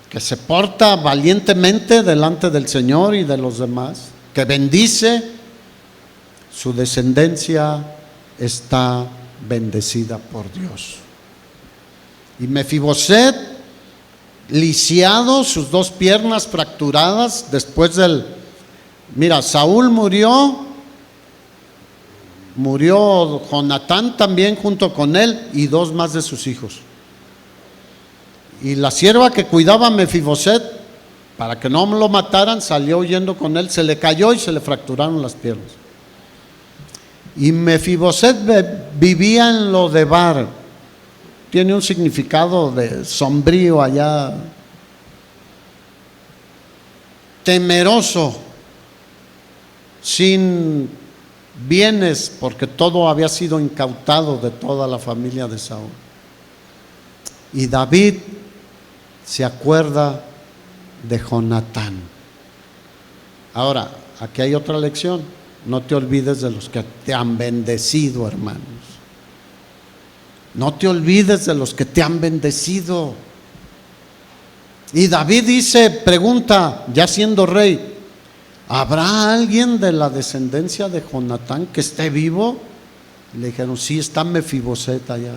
que se porta valientemente delante del Señor y de los demás, que bendice. Su descendencia está bendecida por Dios. Y Mefiboset, lisiado, sus dos piernas fracturadas después mira, Saúl murió Jonatán también junto con él y dos más de sus hijos. Y la sierva que cuidaba a Mefiboset, para que no lo mataran, salió huyendo con él, se le cayó y se le fracturaron las piernas. Y Mefiboset vivía en Lodebar. Tiene un significado de sombrío allá. temeroso, sin bienes, porque todo había sido incautado de toda la familia de Saúl. Y David se acuerda de Jonatán. Ahora, aquí hay otra lección: no te olvides de los que te han bendecido, hermanos. No te olvides de los que te han bendecido. Y David pregunta, ya siendo rey: ¿habrá alguien de la descendencia de Jonatán que esté vivo? Le dijeron: sí, está Mefiboset allá.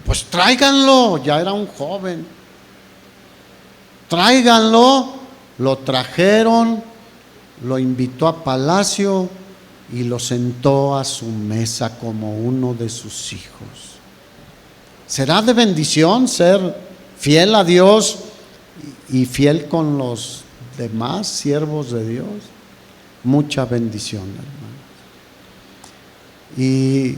Pues tráiganlo, ya era un joven. Tráiganlo. Lo trajeron, lo invitó a palacio y lo sentó a su mesa como uno de sus hijos. ¿Será de bendición ser fiel a Dios y fiel con los demás siervos de Dios? Mucha bendición, hermano. Y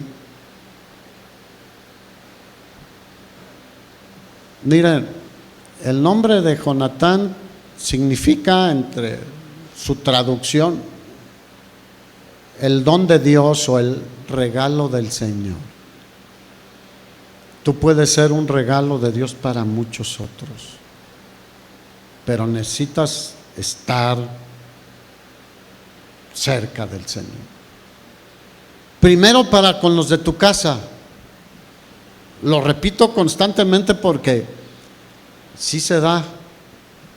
miren, el nombre de Jonatán significa, entre su traducción, el don de Dios o el regalo del Señor. Tú puedes ser un regalo de Dios para muchos otros, pero necesitas estar cerca del Señor. Primero, para con los de tu casa. Lo repito constantemente porque sí se da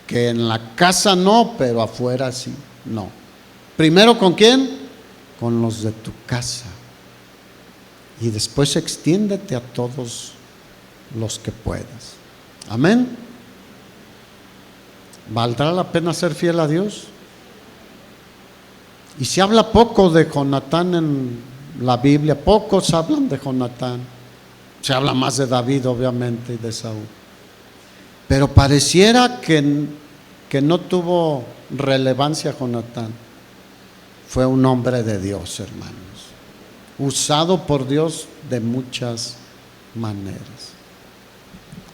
que en la casa no, pero afuera sí. No. Primero, ¿con quién? Con los de tu casa. Y después extiéndete a todos los que puedas. Amén. ¿Valdrá la pena ser fiel a Dios? Y se habla poco de Jonatán en la Biblia. Pocos hablan de Jonatán. Se habla más de David, obviamente, y de Saúl. Pero pareciera que no tuvo relevancia Jonatán. Fue un hombre de Dios, hermanos, usado por Dios de muchas maneras.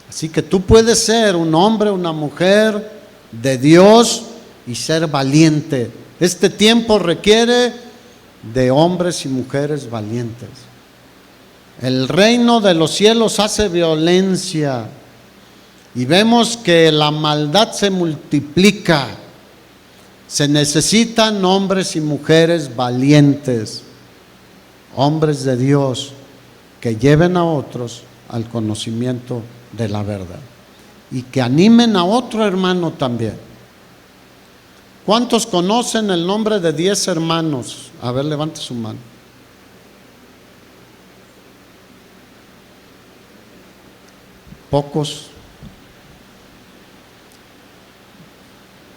Así que tú puedes ser un hombre, una mujer de Dios y ser valiente. Este tiempo requiere de hombres y mujeres valientes. El reino de los cielos hace violencia y vemos que la maldad se multiplica. Se necesitan hombres y mujeres valientes, hombres de Dios, que lleven a otros al conocimiento de la verdad y que animen a otro hermano también. ¿Cuántos conocen el nombre de 10 hermanos? A ver, levante su mano. Pocos.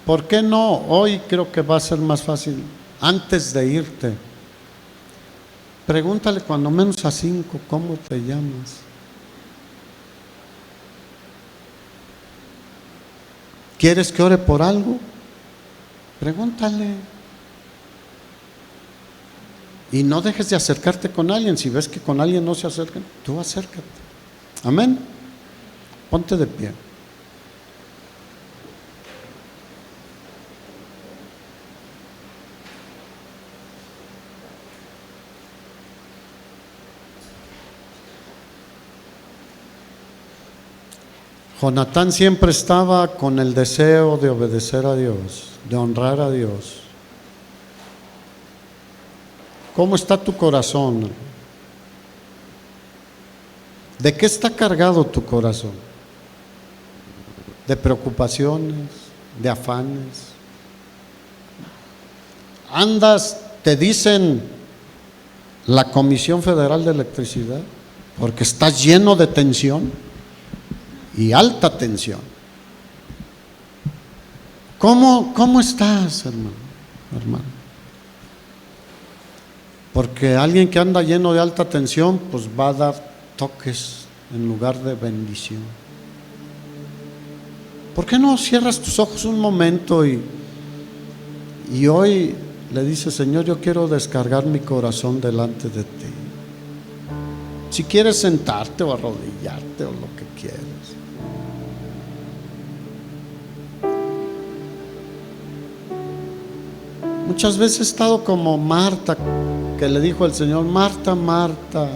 ¿Por qué no? Hoy creo que va a ser más fácil. Antes de irte, pregúntale cuando menos a 5, ¿cómo te llamas? ¿Quieres que ore por algo? Pregúntale. Y no dejes de acercarte con alguien. Si ves que con alguien no se acercan, tú acércate. Amén. Ponte de pie. Jonatán siempre estaba con el deseo de obedecer a Dios, de honrar a Dios. ¿Cómo está tu corazón? ¿De qué está cargado tu corazón? ¿De preocupaciones? ¿De afanes? ¿Andas, te dicen la Comisión Federal de Electricidad, porque estás lleno de tensión y alta tensión? ¿Cómo estás, hermano? Porque alguien que anda lleno de alta tensión, pues va a dar toques en lugar de bendición. ¿Por qué no cierras tus ojos un momento y hoy le dices: Señor, yo quiero descargar mi corazón delante de ti? Si quieres sentarte o arrodillarte o lo que quieras. Muchas veces he estado como Marta, que le dijo al Señor: Marta, Marta,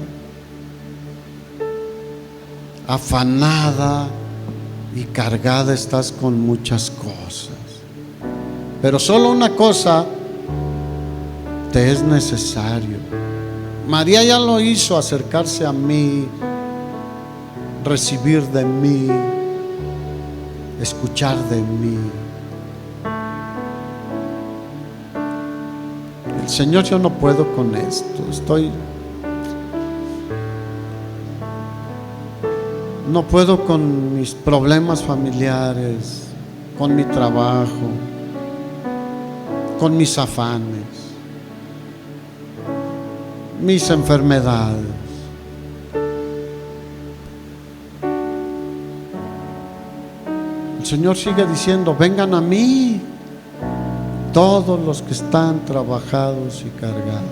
afanada y cargada estás con muchas cosas, pero solo una cosa te es necesario. María ya lo hizo: acercarse a mí, recibir de mí, escuchar de mí. El Señor, yo no puedo con esto, no puedo con mis problemas familiares, con mi trabajo, con mis afanes, mis enfermedades. El Señor sigue diciendo: vengan a mí todos los que están trabajados y cargados.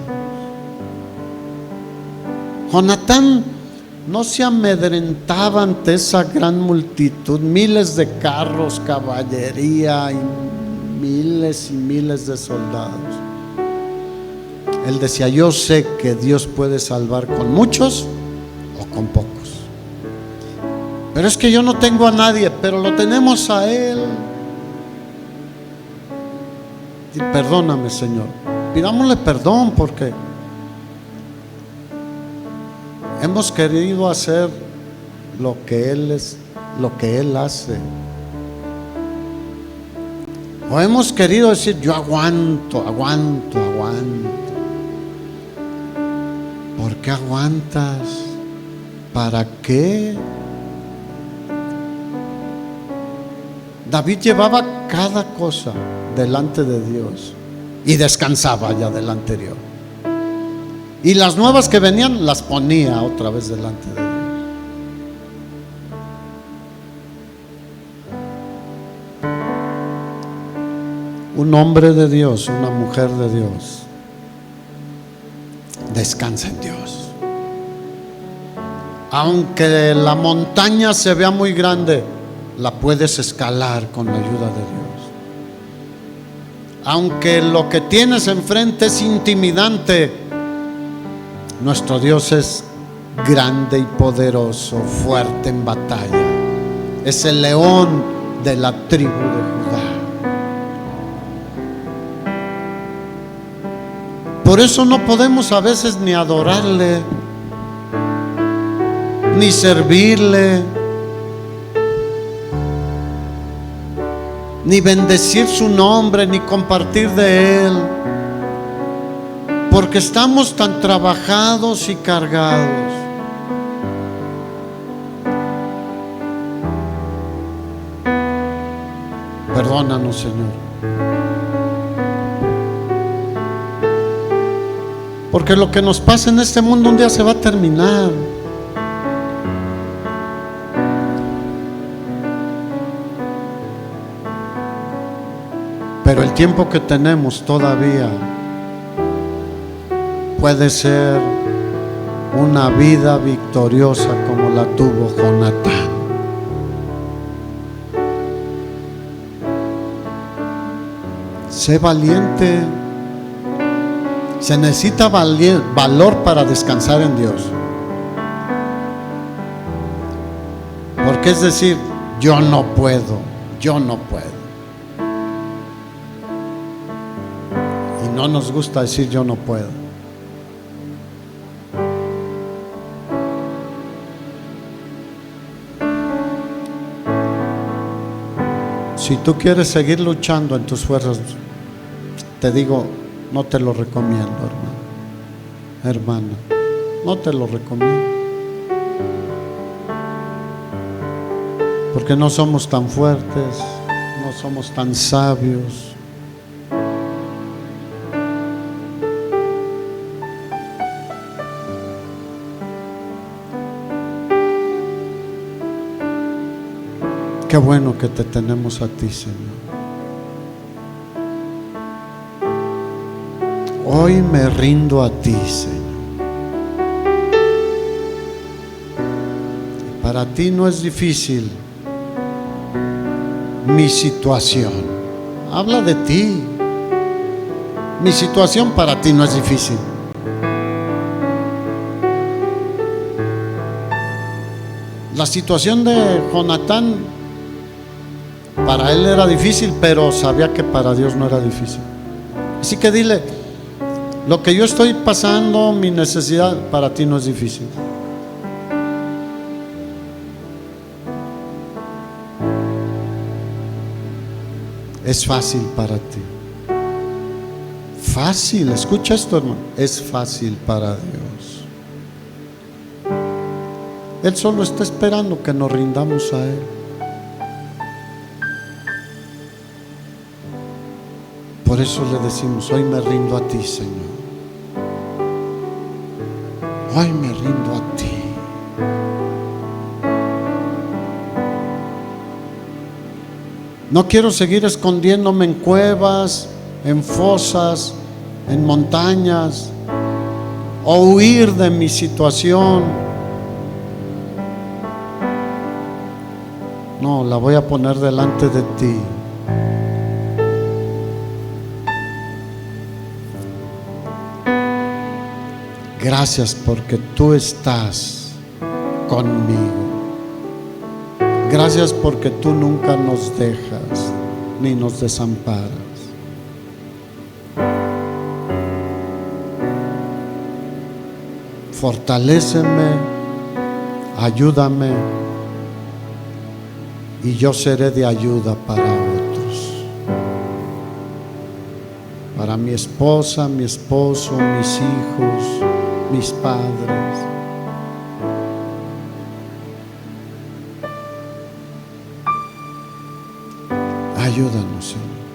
Jonatán no se amedrentaba ante esa gran multitud, miles de carros, caballería y miles de soldados. Él decía: yo sé que Dios puede salvar con muchos o con pocos, pero es que yo no tengo a nadie, pero lo tenemos a Él. Y perdóname, Señor, pidámosle perdón porque hemos querido hacer lo que Él hace, o hemos querido decir: yo aguanto. ¿Por qué aguantas? ¿Para qué? David llevaba cada cosa delante de Dios y descansaba ya del anterior, y las nuevas que venían las ponía otra vez delante de Dios. Un hombre de Dios, una mujer de Dios, descansa en Dios. Aunque la montaña se vea muy grande, la puedes escalar con la ayuda de Dios. Aunque lo que tienes enfrente es intimidante, nuestro Dios es grande y poderoso, fuerte en batalla. Es el león de la tribu de Judá. Por eso no podemos a veces ni adorarle, ni servirle, ni bendecir su nombre, ni compartir de Él, porque estamos tan trabajados y cargados. Perdónanos, Señor, porque lo que nos pasa en este mundo un día se va a terminar. Pero el tiempo que tenemos todavía puede ser una vida victoriosa como la tuvo Jonatán. Sé valiente. Se necesita valor para descansar en Dios. Porque es decir: yo no puedo. Y no nos gusta decir yo no puedo. Si tú quieres seguir luchando en tus fuerzas, te digo, no te lo recomiendo, hermana, no te lo recomiendo, porque no somos tan fuertes, no somos tan sabios. Qué bueno que te tenemos a ti, Señor. Hoy me rindo a ti, Señor. Para ti no es difícil mi situación. Habla de ti. Mi situación para ti no es difícil. La situación de Jonatán para él era difícil, pero sabía que para Dios no era difícil. Así que dile: lo que yo estoy pasando, mi necesidad, para ti no es difícil. Es fácil para ti. Fácil, escucha esto, hermano. Es fácil para Dios. Él solo está esperando que nos rindamos a Él. Por eso le decimos: hoy me rindo a ti, Señor. Hoy me rindo a ti. No quiero seguir escondiéndome en cuevas, en fosas, en montañas, o huir de mi situación. No, la voy a poner delante de ti. Gracias porque tú estás conmigo. Gracias porque tú nunca nos dejas ni nos desamparas. Fortaléceme, ayúdame, y yo seré de ayuda para otros. Para mi esposa, mi esposo, mis hijos, mis padres. Ayúdanos, Señor.